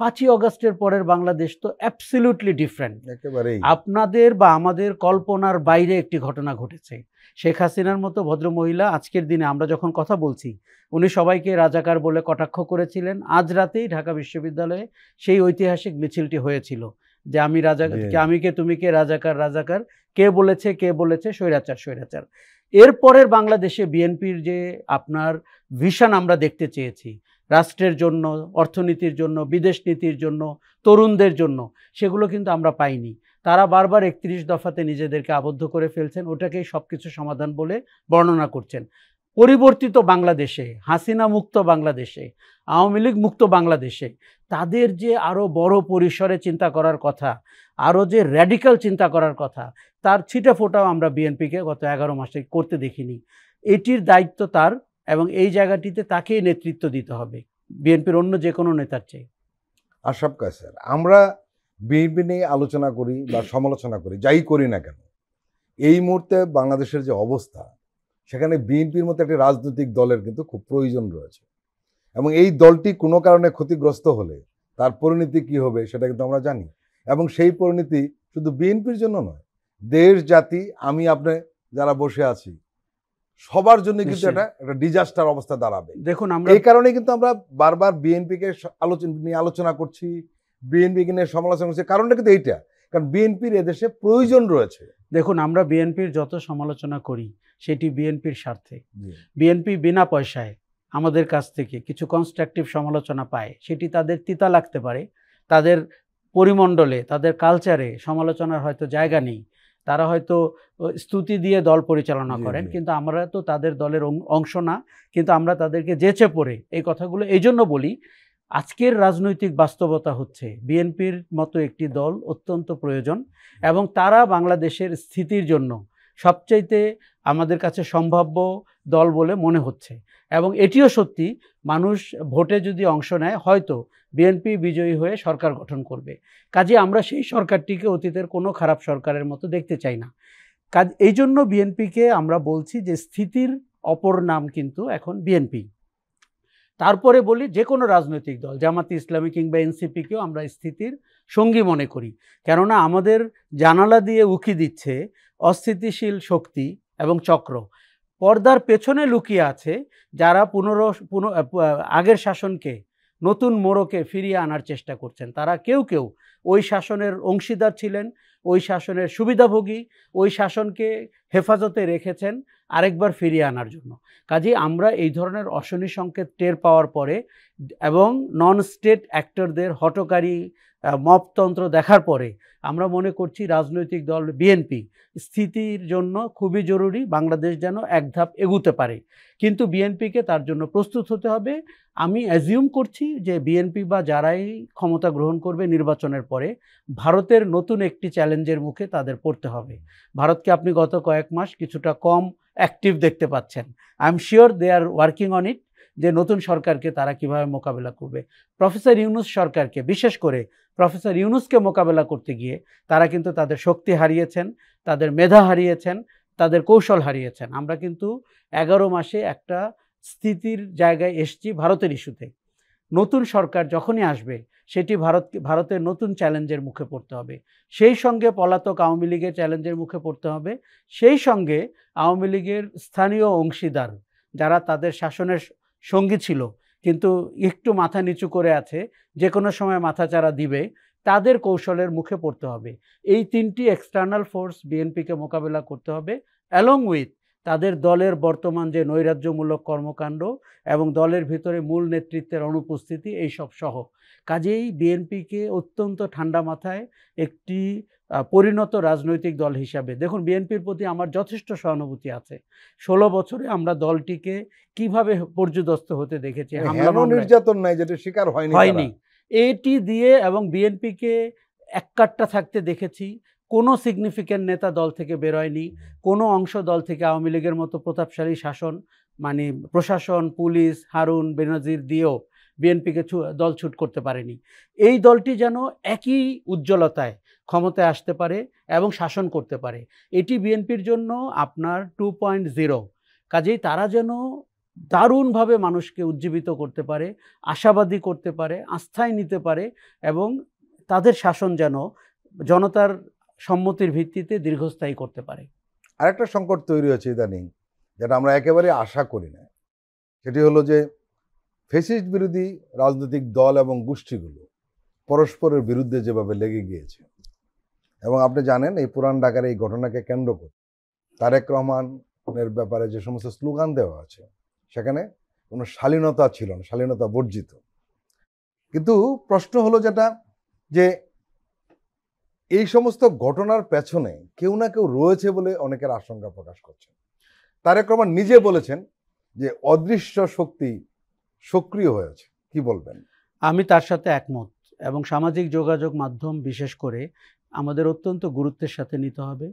5ই অগাস্টের পরের বাংলাদেশ তো অ্যাবসলিউটলি ডিফারেন্ট। একেবারেই আপনাদের বা আমাদের কল্পনার বাইরে একটি ঘটনা ঘটেছে। শেখ হাসিনার মতো ভদ্রমহিলা আজকের দিনে আমরা যখন কথা বলছি, উনি সবাইকে রাজাকার বলে কটাক্ষ করেছিলেন। আজ রাতেই ঢাকা বিশ্ববিদ্যালয়ে সেই ঐতিহাসিক মিছিলটি হয়েছিল যে আমি রাজাকার, আমি কে তুমি কে, রাজাকার রাজাকার, কে বলেছে স্বৈরাচার স্বৈরাচার। এরপরের বাংলাদেশে বিএনপির যে আপনার ভিশন আমরা দেখতে চেয়েছি রাষ্ট্রের জন্য, অর্থনীতির জন্য, বিদেশ নীতির জন্য, তরুণদের জন্য, সেগুলো কিন্তু আমরা পাইনি। তারা বারবার 31 দফাতে নিজেদেরকে আবদ্ধ করে ফেলছেন, ওটাকেই সব কিছু সমাধান বলে বর্ণনা করছেন। পরিবর্তিত বাংলাদেশে, হাসিনা মুক্ত বাংলাদেশে, আওয়ামী লীগ মুক্ত বাংলাদেশে তাদের যে আরও বড় পরিসরে চিন্তা করার কথা, আরও যে র্যাডিক্যাল চিন্তা করার কথা, তার ছিটে ফোটাও আমরা বিএনপিকে গত 11 মাসে করতে দেখিনি। এটির দায়িত্ব তার এবং এই জায়গাটিতে তাকেই নেতৃত্ব দিতে হবে বিএনপির অন্য যে কোনো নেতার চেয়ে। আশরাফ কায়সার, আমরা বিএনপি নিয়ে আলোচনা করি বা সমালোচনা করি, যাই করি না কেন, এই মুহূর্তে বাংলাদেশের যে অবস্থা, সেখানে বিএনপির মতো একটি রাজনৈতিক দলের কিন্তু খুব প্রয়োজন রয়েছে। এবং এই দলটি কোনো কারণে ক্ষতিগ্রস্ত হলে তার পরিণতি কি হবে সেটা কিন্তু আমরা জানি। এবং সেই পরিণতি শুধু বিএনপির জন্য নয়, দেশ জাতি আমি আপনি যারা বসে আছি সবার জন্য কিন্তু একটা ডিজাস্টার অবস্থা দাঁড়াবে। দেখুন, আমরা এই কারণে কিন্তু আমরা বারবার বিএনপিকে আলোচনা করছি, বিএনপিকে নিয়ে সমালোচনা করছি, কারণটা কিন্তু এইটা, কারণ বিএনপির এদেশে প্রয়োজন রয়েছে। দেখুন, আমরা বিএনপির যত সমালোচনা করি সেটি বিএনপির স্বার্থে। বিএনপি বিনা পয়সায় আমাদের কাছ থেকে কিছু কনস্ট্রাকটিভ সমালোচনা পায়, সেটি তাদের তিতা লাগতে পারে, তাদের পরিমণ্ডলে, তাদের কালচারে সমালোচনার হয়তো জায়গা নেই, তারা হয়তো স্তুতি দিয়ে দল পরিচালনা করেন, কিন্তু আমরা তো তাদের দলের অংশ না, কিন্তু আমরা তাদেরকে যেচে পড়ে এই কথাগুলো এই জন্য বলি। আজকের রাজনৈতিক বাস্তবতা হচ্ছে বিএনপির মতো একটি দল অত্যন্ত প্রয়োজন এবং তারা বাংলাদেশের স্থিতির জন্য সবচাইতে আমাদের কাছে সম্ভাব্য দল বলে মনে হচ্ছে। এবং এটিও সত্যি, মানুষ ভোটে যদি অংশ নেয় হয়তো বিএনপি বিজয়ী হয়ে সরকার গঠন করবে। কাজে আমরা সেই সরকারটিকে অতীতের কোনো খারাপ সরকারের মতো দেখতে চাই না। এই জন্য বিএনপিকে আমরা বলছি যে স্থিতির অপর নাম কিন্তু এখন বিএনপি। তারপরে বলি যে কোনো রাজনৈতিক দল, জামাতে ইসলামী কিংবা এনসিপিকেও আমরা স্থিতির সঙ্গী মনে করি, কেননা আমাদের জানালা দিয়ে উকি দিচ্ছে অস্থিতিশীল শক্তি এবং চক্র। পর্দার পেছনে লুকিয়ে আছে যারা আগের শাসনকে নতুন মোড়কে ফিরিয়ে আনার চেষ্টা করছেন। তারা কেউ কেউ ওই শাসনের অংশীদার ছিলেন, ওই শাসনের সুবিধাভোগী, ওই শাসনকে হেফাজতে রেখেছেন আরেকবার ফিরিয়ে আনার জন্য। কাজেই আমরা এই ধরনের অশনি সংকেত টের পাওয়ার পরে এবং নন স্টেট অ্যাক্টরদের হঠকারী মপতন্ত্র দেখার পরে আমরা মনে করছি রাজনৈতিক দল বিএনপি স্থিতির জন্য খুবই জরুরি, বাংলাদেশ যেন এক ধাপ এগুতে পারে, কিন্তু বিএনপিকে তার জন্য প্রস্তুত হতে হবে। আমি অ্যাজিউম করছি যে বিএনপি বা যারাই ক্ষমতা গ্রহণ করবে নির্বাচনের পরে ভারতের নতুন একটি চ্যালেঞ্জের মুখে তাদের পড়তে হবে। ভারতকে আপনি গত কয়েক মাস কিছুটা কম অ্যাক্টিভ দেখতে পাচ্ছেন। I am sure they are working on it, যে নতুন সরকারকে তারা কিভাবে মোকাবেলা করবে। প্রফেসর ইউনূস সরকারকে, বিশেষ করে প্রফেসর ইউনূসকে মোকাবেলা করতে গিয়ে তারা কিন্তু তাদের শক্তি হারিয়েছেন, তাদের মেধা হারিয়েছেন, তাদের কৌশল হারিয়েছেন। আমরা কিন্তু 11 মাসে একটা স্থিতির জায়গায় এসেছি ভারতের ইস্যুতে। নতুন সরকার যখনই আসবে সেটি ভারতের নতুন চ্যালেঞ্জের মুখে পড়তে হবে। সেই সঙ্গে পলাতক আওয়ামী লীগের চ্যালেঞ্জের মুখে পড়তে হবে। সেই সঙ্গে আওয়ামী লীগের স্থানীয় অংশীদার যারা তাদের শাসনের সঙ্গী ছিল কিন্তু একটু মাথা নিচু করে আছে, যে কোনো সময় মাথাচাড়া দিবে, তাদের কৌশলের মুখে পড়তে হবে। এই 3টি এক্সটার্নাল ফোর্স বিএনপিকে মোকাবেলা করতে হবে, অ্যালং উইথ তাদের দলের বর্তমান যে নৈরাজ্যমূলক কর্মকাণ্ড এবং দলের ভিতরে মূল নেতৃত্বের অনুপস্থিতি, এইসব সহ। কাজেই বিএনপিকে অত্যন্ত ঠান্ডা মাথায় একটি পরিণত রাজনৈতিক দল হিসাবে, দেখুন বিএনপির প্রতি আমার যথেষ্ট সহানুভূতি আছে। 16 বছরে আমরা দলটিকে কিভাবে পর্যুদস্ত হতে দেখেছি, নির্যাতন নাই যেটা শিকার হয়নি। এটি দিয়ে এবং বিএনপিকে এককাট্টা থাকতে দেখেছি। কোনো সিগনিফিক্যান্ট নেতা দল থেকে বেরোয়নি, কোনো অংশ দল থেকে আওয়ামী লীগের মতো প্রতাপশালী শাসন মানে প্রশাসন, পুলিশ, হারুন বেনজির দিয়েও বিএনপিকে দল ছুট করতে পারেনি। এই দলটি যেন একই উজ্জ্বলতায় ক্ষমতায় আসতে পারে এবং শাসন করতে পারে, এটি বিএনপির জন্য আপনার 2.0। কাজেই তারা যেন দারুণভাবে মানুষকে উজ্জীবিত করতে পারে, আশাবাদী করতে পারে, আস্থায় নিতে পারে এবং তাদের শাসন যেন জনতার সম্মতির ভিত্তিতে দীর্ঘস্থায়ী করতে পারে। আরেকটা সংকট তৈরি হয়েছে ইদানিং, যেটা আমরা একেবারে আশা করি না, সেটি হলো যে ফ্যাসিস্ট বিরোধী রাজনৈতিক দল এবং গোষ্ঠীগুলো পরস্পরের বিরুদ্ধে যেভাবে লেগে গিয়েছে। এবং আপনি জানেন এই পুরান ঢাকার এই ঘটনাকে কেন্দ্র করে তারেক রহমানের ব্যাপারে যে সমস্ত স্লোগান দেওয়া আছে সেখানে কোনো শালীনতা ছিল না, শালীনতা বর্জিত। কিন্তু প্রশ্ন হলো যেটা, যে এই সমস্ত ঘটনার পেছনে কেউ না কেউ রয়েছে বলে অনেকের আশঙ্কা প্রকাশ করছেন। তারেক রহমান নিজে বলেছেন যে অদৃশ্য শক্তি সক্রিয় হয়েছে। কি বলবেন? আমি তার সাথে একমত এবং সামাজিক যোগাযোগ মাধ্যম বিশেষ করে আমাদের অত্যন্ত গুরুত্বের সাথে নিতে হবে।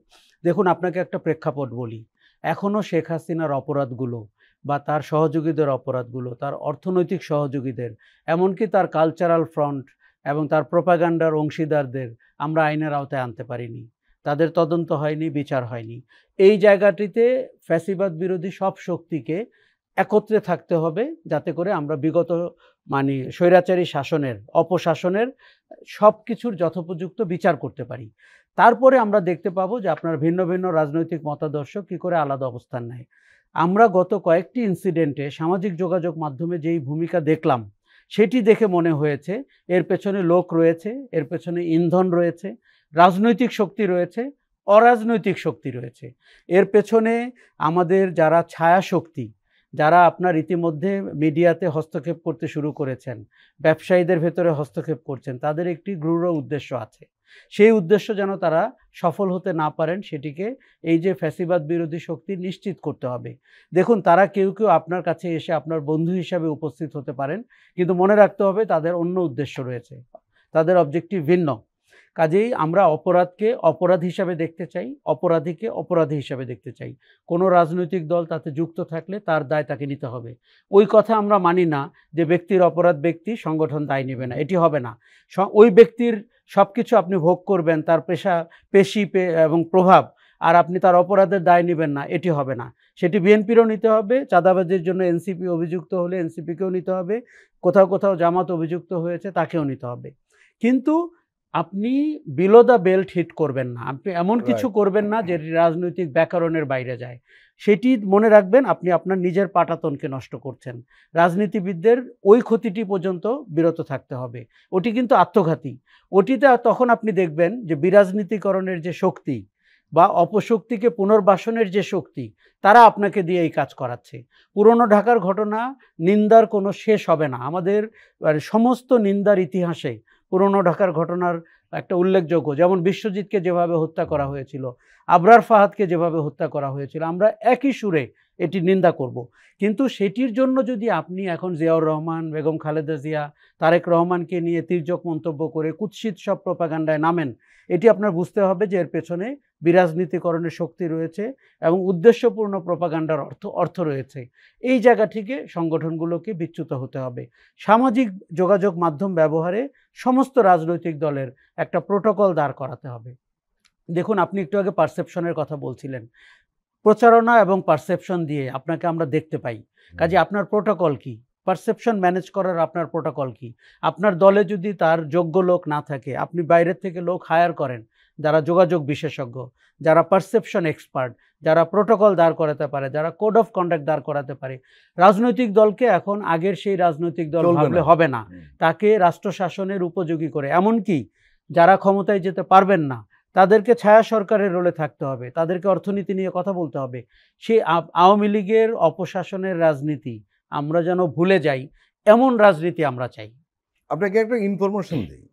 দেখুন, আপনাকে একটা প্রেক্ষাপট বলি। এখনও শেখ হাসিনার অপরাধগুলো বা তার সহযোগীদের অপরাধগুলো, তার অর্থনৈতিক সহযোগীদের, এমনকি তার কালচারাল ফ্রন্ট এবং তার প্রোপাগান্ডার অংশীদারদের আমরা আইনের আওতায় আনতে পারিনি। তাদের তদন্ত হয়নি, বিচার হয়নি। এই জায়গাটিতে ফ্যাসিবাদ বিরোধী সব শক্তিকে একত্রে থাকতে হবে যাতে করে আমরা বিগত স্বৈরাচারী শাসনের, অপশাসনের সব কিছুর যথোপযুক্ত বিচার করতে পারি। তারপরে আমরা দেখতে পাবো যে আপনার ভিন্ন ভিন্ন রাজনৈতিক মতাদর্শ কী করে আলাদা অবস্থান নেয়। আমরা গত কয়েকটি ইনসিডেন্টে সামাজিক যোগাযোগ মাধ্যমে যেই ভূমিকা দেখলাম সেটি দেখে মনে হয়েছে এর পেছনে লোক রয়েছে, এর পেছনে ইন্ধন রয়েছে, রাজনৈতিক শক্তি রয়েছে, অরাজনৈতিক শক্তি রয়েছে। এর পেছনে আমাদের যারা ছায়া শক্তি, যারা আপনার ইতিমধ্যে মিডিয়াতে হস্তক্ষেপ করতে শুরু করেছেন, ব্যবসায়ীদের ভেতরে হস্তক্ষেপ করছেন, তাদের একটি গূঢ় উদ্দেশ্য আছে। সেই উদ্দেশ্য যেন তারা সফল হতে না পারেন সেটিকে এই যে ফ্যাসিবাদ বিরোধী শক্তি নিশ্চিত করতে হবে। দেখুন, তারা কেউ কেউ আপনার কাছে এসে আপনার বন্ধু হিসাবে উপস্থিত হতে পারেন, কিন্তু মনে রাখতে হবে তাদের অন্য উদ্দেশ্য রয়েছে, তাদের অবজেক্টিভ ভিন্ন। কাজেই আমরা অপরাধকে অপরাধ হিসাবে দেখতে চাই, অপরাধীকে অপরাধী হিসাবে দেখতে চাই। কোনো রাজনৈতিক দল তাতে যুক্ত থাকলে তার দায় তাকে নিতে হবে। ওই কথা আমরা মানি না যে ব্যক্তির অপরাধ ব্যক্তি, সংগঠন দায় নেবে না, এটি হবে না। ওই ব্যক্তির সব কিছু আপনি ভোগ করবেন, তার পেশি এবং প্রভাব, আর আপনি তার অপরাধের দায় নেবেন না, এটি হবে না। সেটি বিএনপিরও নিতে হবে, চাঁদাবাজির জন্য এনসিপি অভিযুক্ত হলে এনসিপিকেও নিতে হবে, কোথাও কোথাও জামাত অভিযুক্ত হয়েছে তাকেও নিতে হবে। কিন্তু আপনি বিলো দ্য বেল্ট হিট করবেন না, আপনি এমন কিছু করবেন না যে রাজনৈতিক ব্যাকরণের বাইরে যায়। সেটি মনে রাখবেন, আপনি আপনার নিজের পাটাতনকে নষ্ট করছেন। রাজনীতিবিদদের ওই ক্ষতিটি পর্যন্ত বিরত থাকতে হবে, ওটি কিন্তু আত্মঘাতী। ওটিতে তখন আপনি দেখবেন যে বিরাজনীতিকরণের যে শক্তি বা অপশক্তিকে পুনর্বাসনের যে শক্তি, তারা আপনাকে দিয়ে এই কাজ করাচ্ছে। পুরনো ঢাকার ঘটনা নিন্দার কোনো শেষ হবে না। আমাদের সমস্ত নিন্দার ইতিহাসে পুরনো ঢাকার ঘটনার একটা উল্লেখযোগ্য, যেমন বিশ্বজিৎকে যেভাবে হত্যা করা হয়েছিল, আবরার ফাহাদকে যেভাবে হত্যা করা হয়েছিল, আমরা একই সুরে এটি নিন্দা করব। কিন্তু সেটির জন্য যদি আপনি এখন জিয়াউর রহমান, বেগম খালেদা জিয়া, তারেক রহমানকে নিয়ে তির্যক মন্তব্য করে কুৎসিত সব প্রপাগান্ডায় নামেন, এটি আপনার বুঝতে হবে যে এর পেছনে বিরাজনীতিকরণের শক্তি রয়েছে এবং উদ্দেশ্যপূর্ণ প্রপাগান্ডার অর্থ রয়েছে। এই জায়গা থেকে সংগঠনগুলোকে বিচ্যুত হতে হবে। সামাজিক যোগাযোগ মাধ্যম ব্যবহারে সমস্ত রাজনৈতিক দলের একটা প্রোটোকল দাঁড় করাতে হবে। দেখুন, আপনি একটু আগে পারসেপশনের কথা বলছিলেন। প্রচারণা এবং পারসেপশন দিয়ে আপনাকে আমরা দেখতে পাই। কাজে আপনার প্রোটোকল কি, পারসেপশন ম্যানেজ করার আপনার প্রোটোকল কি? আপনার দলে যদি তার যোগ্য লোক না থাকে, আপনি বাইরের থেকে লোক হায়ার করেন যারা যোগাযোগ বিশেষজ্ঞ, যারা পারসেপশন এক্সপার্ট, যারা প্রোটোকল দাঁড় করাতে পারে, যারা কোড অফ কন্ডাক্ট দাঁড় করাতে পারে। রাজনৈতিক দলকে এখন আগের সেই রাজনৈতিক দল ভাবলে হবে না, তাকে রাষ্ট্র শাসনের উপযোগী করে, এমনকি যারা ক্ষমতায় যেতে পারবেন না তাদেরকে ছায়া সরকারের রোলে থাকতে হবে, তাদেরকে অর্থনীতি নিয়ে কথা বলতে হবে। সেই আওয়ামী লীগের অপশাসনের রাজনীতি আমরা যেন ভুলে যাই, এমন রাজনীতি আমরা চাই। আপনাকে একটা ইনফরমেশন দিই,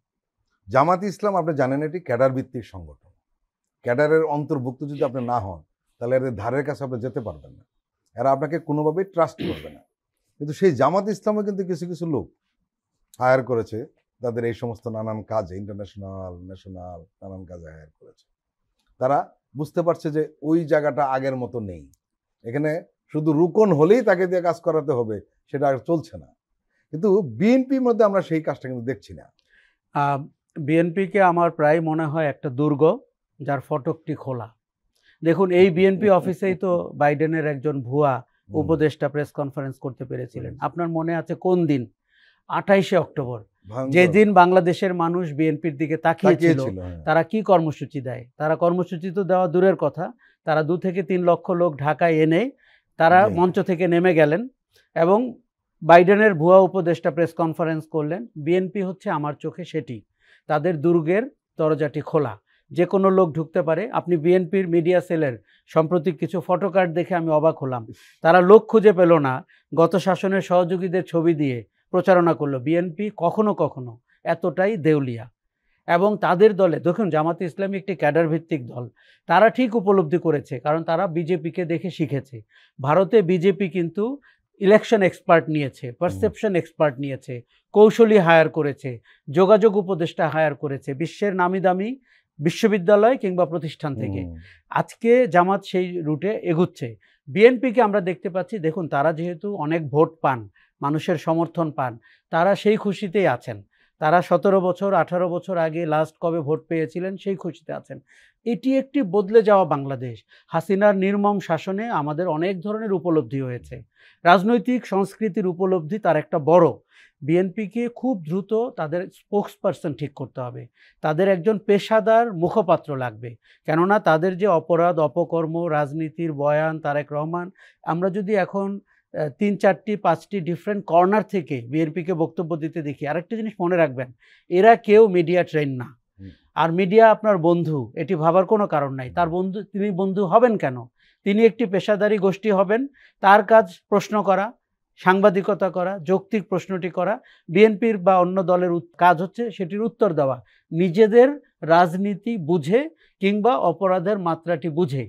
জামাত ইসলাম আপনি জানেন এটি ক্যাডার ভিত্তিক সংগঠন। ক্যাডারের অন্তর্ভুক্ত যদি আপনি না হন তাহলে এর ধারের কাছে আপনি যেতে পারবেন না, এরা আপনাকে কোনোভাবেই ট্রাস্ট করবে না। কিন্তু সেই জামাত ইসলামও কিন্তু কিছু কিছু লোক হায়ার করেছে তাদের এই সমস্ত নানান কাজে, ইন্টারন্যাশনাল ন্যাশনাল নানান কাজে হায়ার করেছে। তারা বুঝতে পারছে যে ওই জায়গাটা আগের মতো নেই, এখানে শুধু রুকন হলেই তাকে দিয়ে কাজ করাতে হবে, সেটা আর চলছে না। কিন্তু বিএনপির মধ্যে আমরা সেই কাজটা কিন্তু দেখছি না। বিএনপিকে আমার প্রায় মনে হয় একটা দুর্গ যার ফটকটি খোলা। দেখুন, এই বিএনপি অফিসেই তো বাইডেনের একজন ভুয়া উপদেষ্টা প্রেস কনফারেন্স করতে পেরেছিলেন। আপনার মনে আছে কোন দিন? 28শে অক্টোবর, যেদিন বাংলাদেশের মানুষ বিএনপির দিকে তাকিয়েছিল। তারা কি কর্মসূচি দেয়? তারা কর্মসূচি তো দেওয়া দূরের কথা, তারা 2 থেকে 3 লক্ষ লোক ঢাকায় এনে তারা মঞ্চ থেকে নেমে গেলেন এবং বাইডেনের ভুয়া উপদেষ্টা প্রেস কনফারেন্স করলেন। বিএনপি হচ্ছে আমার চোখে সেটি, তাদের দুর্গের দরজাটি খোলা, যে কোনো লোক ঢুকতে পারে। আপনি বিএনপির মিডিয়া সেলের সাম্প্রতিক কিছু ফটোকার্ড দেখে আমি অবাক হলাম। তারা লোক খুঁজে পেল না, গত শাসনের সহযোগীদের ছবি দিয়ে প্রচারণা করলো। বিএনপি কখনো কখনো এতটাই দেউলিয়া। এবং তাদের দলে দেখুন, জামাতে ইসলামী একটি ক্যাডার ভিত্তিক দল, তারা ঠিক উপলব্ধি করেছে, কারণ তারা বিজেপিকে দেখে শিখেছে। ভারতে বিজেপি কিন্তু ইলেকশন এক্সপার্ট নিয়েছে, পারসেপশন এক্সপার্ট নিয়েছে, কৌশলী হায়ার করেছে, যোগাযোগ উপদেষ্টা হায়ার করেছে বিশ্বের নামি দামি বিশ্ববিদ্যালয় কিংবা প্রতিষ্ঠান থেকে। আজকে জামাত সেই রুটে এগুচ্ছে। বিএনপিকে আমরা দেখতে পাচ্ছি, দেখুন তারা যেহেতু অনেক ভোট পান, মানুষের সমর্থন পান, তারা সেই খুশিতেই আছেন। তারা 17 বছর 18 বছর আগে লাস্ট কবে ভোট পেয়েছিলেন সেই খুশিতে আছেন। এটি একটি বদলে যাওয়া বাংলাদেশ। হাসিনার নির্মম শাসনে আমাদের অনেক ধরনের উপলব্ধি হয়েছে, রাজনৈতিক সংস্কৃতির উপলব্ধি তার একটা বড়। বিএনপিকে খুব দ্রুত তাদের স্পোক্স পারসন ঠিক করতে হবে, তাদের একজন পেশাদার মুখপাত্র লাগবে। কেননা তাদের যে অপরাধ অপকর্ম, রাজনীতির বয়ান, তারেক রহমান, আমরা যদি এখন 3-4টি 5টি ডিফারেন্ট কর্নার থেকে বিএনপিকে বক্তব্য দিতে দেখি, আরেকটা জিনিস মনে রাখবেন, এরা কেউ মিডিয়া ট্রেন না। আর মিডিয়া আপনার বন্ধু, এটি ভাবার কোনো কারণ নাই। তার বন্ধু, তিনি বন্ধু হবেন কেন? তিনি একটি পেশাদারি গোষ্ঠী হবেন, তার কাজ প্রশ্ন করা, সাংবাদিকতা করা, যৌক্তিক প্রশ্নটি করা। বিএনপির বা অন্য দলের কাজ হচ্ছে সেটির উত্তর দেওয়া, নিজেদের রাজনীতি বুঝে কিংবা অপরাধের মাত্রাটি বুঝে।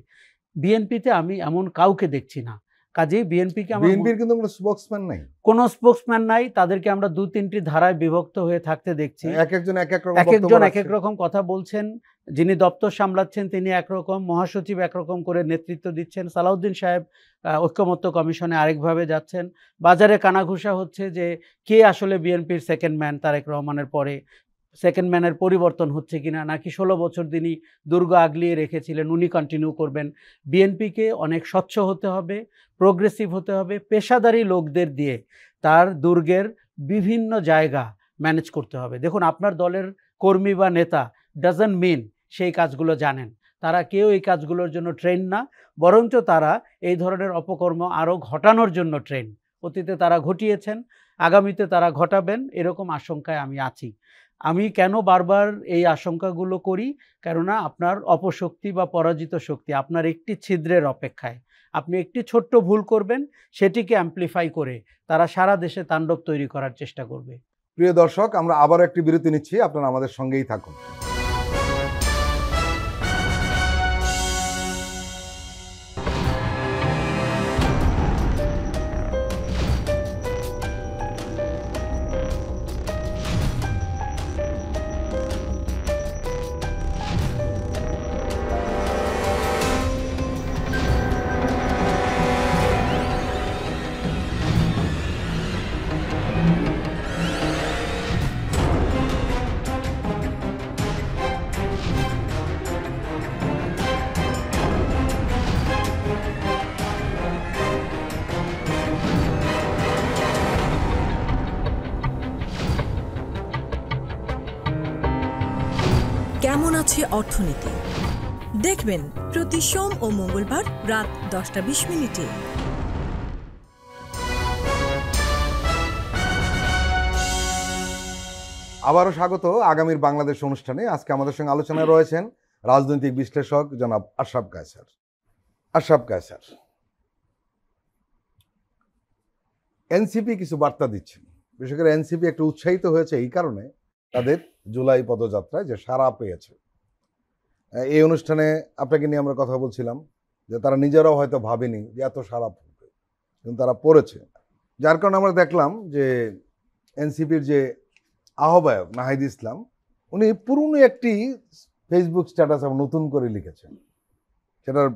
বিএনপিতে আমি এমন কাউকে দেখছি না। কাজেই বিএনপিকে বিএনপির কিন্তু কোনো স্পোক্সম্যান নাই, কোনো স্পোক্সম্যান নাই। তাদেরকে আমরা 2-3টি ধারায় বিভক্ত হয়ে থাকতে দেখছি। একজন এক এক রকম কথা বলছেন। যিনি দপ্তর সামলাচ্ছেন তিনি একরকম, মহাসচিব একরকম করে নেতৃত্ব দিচ্ছেন, সালাউদ্দিন সাহেব ঐক্যমত্য কমিশনে আরেকভাবে যাচ্ছেন। বাজারে কানাঘুষা হচ্ছে যে কে আসলে বিএনপির সেকেন্ড ম্যান, তারেক রহমানের পরে সেকেন্ড ম্যানের পরিবর্তন হচ্ছে কিনা, নাকি 16 বছর তিনি দুর্গ আগলিয়ে রেখেছিলেন উনি কন্টিনিউ করবেন। বিএনপিকে অনেক স্বচ্ছ হতে হবে, প্রোগ্রেসিভ হতে হবে, পেশাদারি লোকদের দিয়ে তার দুর্গের বিভিন্ন জায়গা ম্যানেজ করতে হবে। দেখুন, আপনার দলের কর্মী বা নেতা ডাজন্ট মিন সেই কাজগুলো জানেন, তারা কেউ এই কাজগুলোর জন্য ট্রেন না, বরঞ্চ তারা এই ধরনের অপকর্ম আরও ঘটানোর জন্য ট্রেন। অতীতে তারা ঘটিয়েছেন, আগামীতে তারা ঘটাবেন, এরকম আশঙ্কায় আমি আছি। আমি কেন বারবার এই আশঙ্কাগুলো করি? কেননা আপনার অপশক্তি বা পরাজিত শক্তি আপনার একটি ছিদ্রের অপেক্ষায়। আপনি একটি ছোট্ট ভুল করবেন, সেটিকে অ্যাম্প্লিফাই করে তারা সারা দেশে তাণ্ডব তৈরি করার চেষ্টা করবে। প্রিয় দর্শক, আমরা আবার একটি বিরতি নিচ্ছি, আপনারা আমাদের সঙ্গেই থাকুন। হচ্ছে অর্থনীতি। দেখবেন প্রতি সোম ও মঙ্গলবার রাত 10:20 আবারও স্বাগত আগামীর বাংলাদেশ অনুষ্ঠানে। আজকে আমাদের সঙ্গে আলোচনায় রয়েছেন রাজনৈতিক বিশ্লেষক জনাব আশরাফ কায়সার। আশরাফ কায়সার, এনসিপি কিছু বার্তা দিচ্ছেন, বিশেষ করে এনসিপি একটু উৎসাহিত হয়েছে এই কারণে তাদের জুলাই পদযাত্রায় যে সাড়া পেয়েছে। এই অনুষ্ঠানে আপনাকে নিয়ে আমরা কথা বলছিলাম যে তারা নিজেরাও হয়তো ভাবেনি যে এত সাড়া পড়বে, কিন্তু তারা পড়েছে। যার কারণে আমরা দেখলাম যে এনসিপির যে আহ্বায়ক নাহিদ ইসলাম, উনি পুরনো একটি ফেসবুক স্ট্যাটাস নতুন করে লিখেছেন। সেটার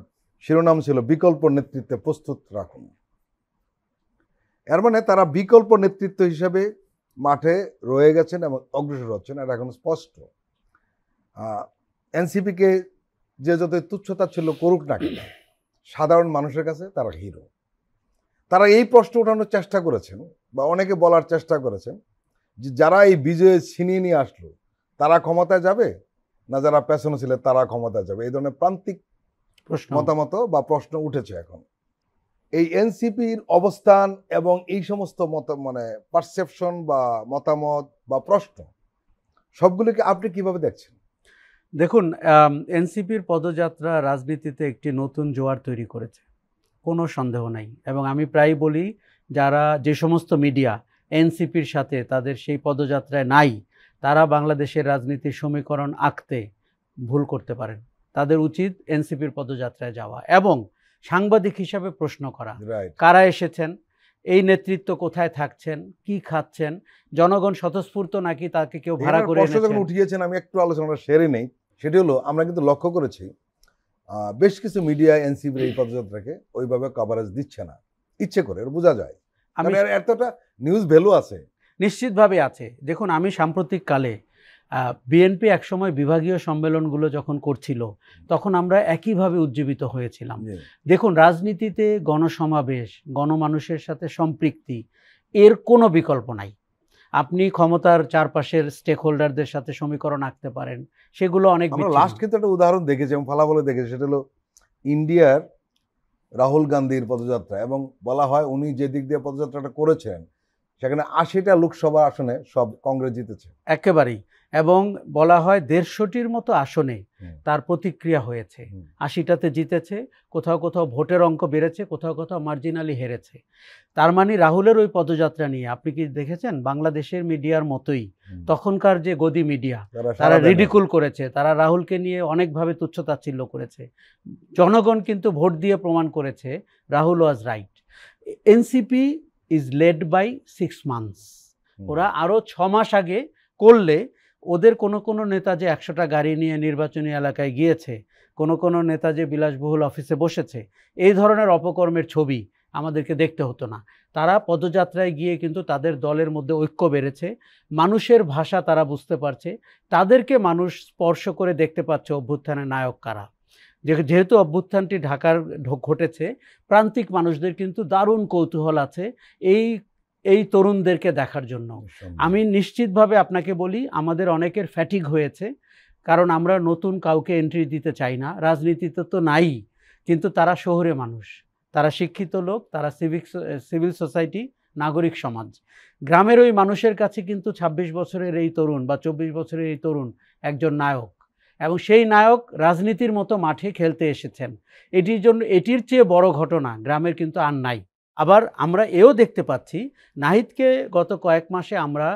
শিরোনাম ছিল বিকল্প নেতৃত্বে প্রস্তুত রাখুন। এর মানে তারা বিকল্প নেতৃত্ব হিসেবে মাঠে রয়ে গেছেন এবং অগ্রসর হচ্ছেন, এটা এখন স্পষ্ট। এনসিপিকে যে যতই তুচ্ছতাচ্ছিল্য করুক না কেন, সাধারণ মানুষের কাছে তারা হিরো। তারা এই প্রশ্ন ওঠানোর চেষ্টা করেছেন বা অনেকে বলার চেষ্টা করেছেন যে যারা এই বিজয়ে ছিনিয়ে নিয়ে আসলো তারা ক্ষমতায় যাবে না যারা পেছনে ছিল তারা ক্ষমতায় যাবে, এই ধরনের প্রান্তিক মতামত বা প্রশ্ন উঠেছে। এখন এই এনসিপির অবস্থান এবং এই সমস্ত পারসেপশন বা মতামত বা প্রশ্ন সবগুলিকে আপনি কিভাবে দেখছেন? দেখুন, এনসিপির পদযাত্রা রাজনীতিতে একটি নতুন জোয়ার তৈরি করেছে, কোনো সন্দেহ নাই। এবং আমি প্রায় বলি, যারা যে সমস্ত মিডিয়া এনসিপির সাথে তাদের সেই পদযাত্রায় নাই, তারা বাংলাদেশের রাজনীতির সমীকরণ আঁকতে ভুল করতে পারেন। তাদের উচিত এনসিপির পদযাত্রায় যাওয়া এবং সাংবাদিক হিসাবে প্রশ্ন করা, কারা এসেছেন, এই নেতৃত্ব কোথায় থাকছেন, কি খাচ্ছেন, জনগণ স্বতঃস্ফূর্ত নাকি তাকে কেউ ভাড়া করে উঠিয়েছেন। আমি একটু আলোচনাটা সেরে নেই। সেটি হলো, আমরা কিন্তু লক্ষ্য করেছি বেশ কিছু মিডিয়া এনসিপির এই পদযাত্রাকে ওইভাবে কভারেজ দিচ্ছে না, ইচ্ছে করে, বোঝা যায়। এতটা নিউজ ভ্যালু আছে, নিশ্চিতভাবে আছে। দেখুন, আমি সাম্প্রতিক কালে বিএনপি একসময় বিভাগীয় সম্মেলনগুলো যখন করছিল তখন আমরা একইভাবে উজ্জীবিত হয়েছিলাম। দেখুন, রাজনীতিতে গণসমাবেশ, গণমানুষের সাথে সম্পৃক্তি, এর কোনো বিকল্প নাই। আপনি ক্ষমতার চারপাশের স্টেক হোল্ডারদের সাথে সমীকরণ আঁকতে পারেন, সেগুলো অনেক। লাস্ট কিন্তু একটা উদাহরণ দেখেছি এবং ফলাফলে দেখেছি, সেটা হলো ইন্ডিয়ার রাহুল গান্ধীর পদযাত্রা। এবং বলা হয় উনি যে দিক দিয়ে পদযাত্রাটা করেছেন সেখানে 80টা লোকসভা আসনে সব কংগ্রেস জিতেছে একেবারেই। এবং বলা হয় 150টির মতো আসনে তার প্রতিক্রিয়া হয়েছে, 80টাতে জিতেছে, কোথাও কোথাও ভোটের অঙ্ক বেড়েছে, কোথাও কোথাও মার্জিনালি হেরেছে। তার মানে রাহুলের ওই পদযাত্রা নিয়ে আপনি কি দেখেছেন? বাংলাদেশের মিডিয়ার মতোই তখনকার যে গদি মিডিয়া, তারা রিডিকুল করেছে, তারা রাহুলকে নিয়ে অনেকভাবে তুচ্ছতাচ্ছিল্য করেছে। জনগণ কিন্তু ভোট দিয়ে প্রমাণ করেছে Rahul was right. NCP is led by 6 months. ওরা আরও 6 মাস আগে করলে ওদের কোনো নেতা যে 100টা গাড়ি নিয়ে নির্বাচনী এলাকায় গিয়েছে, কোনো নেতা যে বিলাসবহুল অফিসে বসেছে, এই ধরনের অপকর্মের ছবি আমাদেরকে দেখতে হতো না। তারা পদযাত্রায় গিয়ে কিন্তু তাদের দলের মধ্যে ঐক্য বেড়েছে, মানুষের ভাষা তারা বুঝতে পারছে, তাদেরকে মানুষ স্পর্শ করে দেখতে পাচ্ছে অভ্যুত্থানের নায়ক কারা। যেহেতু অভ্যুত্থানটি ঢাকার ঘটেছে, প্রান্তিক মানুষদের কিন্তু দারুণ কৌতূহল আছে এই তরুণদেরকে দেখার জন্য। আমি নিশ্চিতভাবে আপনাকে বলি, আমাদের অনেকের ফ্যাটিগ হয়েছে, কারণ আমরা নতুন কাউকে এন্ট্রি দিতে চাই না। রাজনীতিতে তো নাই, কিন্তু তারা শহুরে মানুষ, তারা শিক্ষিত লোক, তারা সিভিল সোসাইটি, নাগরিক সমাজ। গ্রামের ওই মানুষের কাছে কিন্তু 26 বছরের এই তরুণ বা 24 বছরের এই তরুণ একজন নায়ক, এবং সেই নায়ক রাজনীতির মতো মাঠে খেলতে এসেছেন। এটির চেয়ে বড় ঘটনা গ্রামের কিন্তু আর নাই। আবার আমরা এও দেখতে পাচ্ছি, নাহিদকে গত কয়েক মাসে আমরা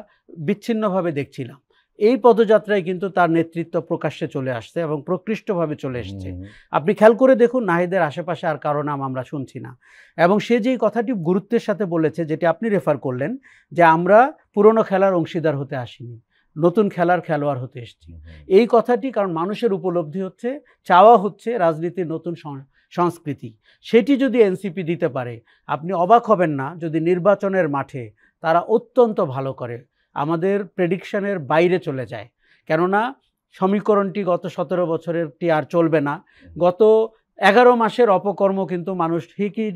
বিচ্ছিন্নভাবে দেখছিলাম, এই পদযাত্রায় কিন্তু তার নেতৃত্ব প্রকাশ্যে চলে আসছে এবং প্রকৃষ্টভাবে চলে এসছে। আপনি খেয়াল করে দেখুন, নাহিদের আশেপাশে আর কারো নাম আমরা শুনছি না। এবং সে যেই কথাটি গুরুত্বের সাথে বলেছে, যেটি আপনি রেফার করলেন, যে আমরা পুরনো খেলার অংশীদার হতে আসিনি, নতুন খেলার খেলোয়াড় হতে এসেছি। এই কথাটি, কারণ মানুষের উপলব্ধি হচ্ছে, চাওয়া হচ্ছে রাজনীতির নতুন সংস্কৃতি। সেটি যদি এনসিপি দিতে পারে, আপনি অবাক হবেন না যদি নির্বাচনের মাঠে তারা অত্যন্ত ভালো করে, আমাদের প্রেডিকশনের বাইরে চলে যায়। কেননা সমীকরণটি গত 17 বছরেরটি আর চলবে না। গত 11 মাসের অপকর্ম কিন্তু মানুষ ঠিকই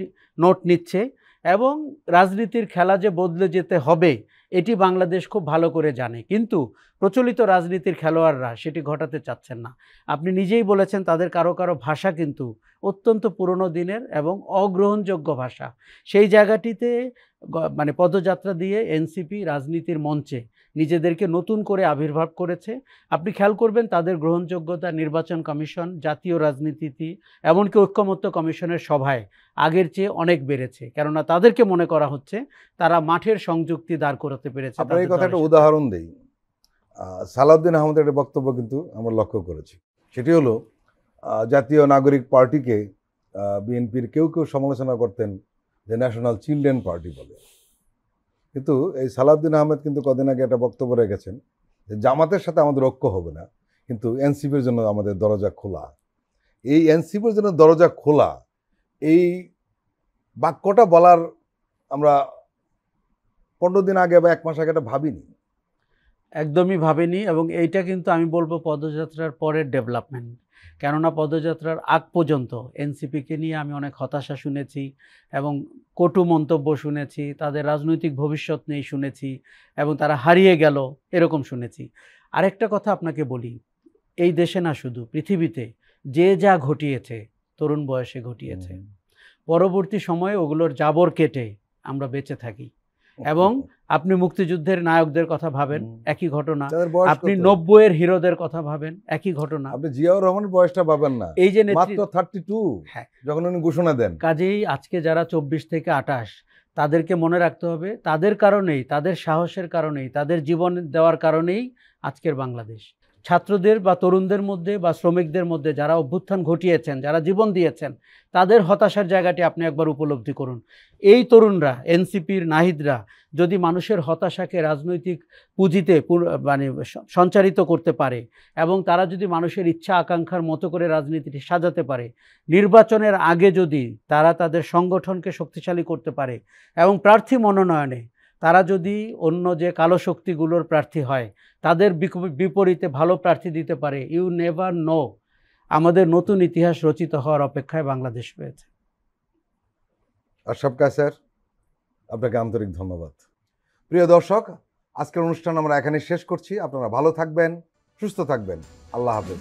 নোট নিচ্ছে, এবং রাজনীতির খেলা যে বদলে যেতে হবে এটি বাংলাদেশ খুব ভালো করে জানে, কিন্তু প্রচলিত রাজনীতির খেলোয়াড়রা সেটি ঘটাতে চাচ্ছেন না। আপনি নিজেই বলেছেন তাদের কারো কারো ভাষা কিন্তু অত্যন্ত পুরনো দিনের এবং অগ্রহণযোগ্য ভাষা। সেই জায়গাটিতে মানে পদযাত্রা দিয়ে এনসিপি রাজনীতির মঞ্চে নিজেদেরকে নতুন করে আবির্ভাব করেছে। আপনি খেয়াল করবেন তাদের গ্রহণযোগ্যতা নির্বাচন কমিশন, জাতীয় রাজনীতিতে, এমনকি ঐক্যমত্য কমিশনের সভায় আগের চেয়ে অনেক বেড়েছে, কেননা তাদেরকে মনে করা হচ্ছে তারা মাঠের সংযুক্তি দাঁড় করাতে পেরেছে। আপনার এই কথা একটা উদাহরণ দেই, সালাউদ্দিন আহমেদের একটা বক্তব্য কিন্তু আমরা লক্ষ্য করেছি। সেটি হলো জাতীয় নাগরিক পার্টিকে বিএনপির কেউ কেউ সমালোচনা করতেন যে ন্যাশনাল চিলড্রেন পার্টি বলে, কিন্তু এই সালাউদ্দিন আহমেদ কিন্তু কদিন আগে একটা বক্তব্য রেখেছেন যে জামাতের সাথে আমাদের ঐক্য হবে না, কিন্তু এনসিপির জন্য আমাদের দরজা খোলা। এই এনসিপির জন্য দরজা খোলা, এই বাক্যটা বলার আমরা 15 দিন আগে বা 1 মাস আগে এটা ভাবিনি, একদমই ভাবেনি। এবং এইটা কিন্তু আমি বলবো পদযাত্রার পরের ডেভেলপমেন্ট, কেননা পদযাত্রার আগ পর্যন্ত এনসিপিকে নিয়ে আমি অনেক হতাশা শুনেছি এবং কটু মন্তব্য শুনেছি, তাদের রাজনৈতিক ভবিষ্যৎ নেই শুনেছি, এবং তারা হারিয়ে গেল এরকম শুনেছি। আরেকটা কথা আপনাকে বলি, এই দেশে না শুধু পৃথিবীতে যে যা ঘটিয়েছে তরুণ বয়সে ঘটিয়েছে, পরবর্তী সময়ে ওগুলোর জাবর কেটে আমরা বেঁচে থাকি। এবং আপনি মুক্তিযুদ্ধের নায়কদের কথা ভাবেন, একই ঘটনা। আপনি 90-এর হিরোদের কথা ভাবেন, একই ঘটনা। আপনি জিয়াউর রহমানের বয়সটা পাবেন না, এই যে মাত্র 32 হ্যাঁ, যখন উনি ঘোষণা দেন। কাজেই আজকে যারা 24 থেকে 28, তাদেরকে মনে রাখতে হবে তাদের কারণেই, তাদের সাহসের কারণেই, তাদের জীবন দেওয়ার কারণেই আজকের বাংলাদেশ। ছাত্রদের বা তরুণদের মধ্যে বা শ্রমিকদের মধ্যে যারা অভ্যুত্থান ঘটিয়েছেন, যারা জীবন দিয়েছেন, তাদের হতাশার জায়গাটি আপনি একবার উপলব্ধি করুন। এই তরুণরা, এনসিপির নাহিদরা যদি মানুষের হতাশাকে রাজনৈতিক পুঁজিতে মানে সঞ্চারিত করতে পারে, এবং তারা যদি মানুষের ইচ্ছা আকাঙ্ক্ষার মতো করে রাজনীতিটি সাজাতে পারে, নির্বাচনের আগে যদি তারা তাদের সংগঠনকে শক্তিশালী করতে পারে এবং প্রার্থী মনোনয়নে তারা যদি অন্য যে কালো শক্তিগুলোর প্রার্থী হয় তাদের বিপরীতে ভালো প্রার্থী দিতে পারে, ইউ নেভার নো, আমাদের নতুন ইতিহাস রচিত হওয়ার অপেক্ষায় বাংলাদেশ রয়েছে। আশরাফ কায়সার, আপনাকে আন্তরিক ধন্যবাদ। প্রিয় দর্শক, আজকের অনুষ্ঠান আমরা এখানে শেষ করছি। আপনারা ভালো থাকবেন, সুস্থ থাকবেন। আল্লাহ হাফেজ।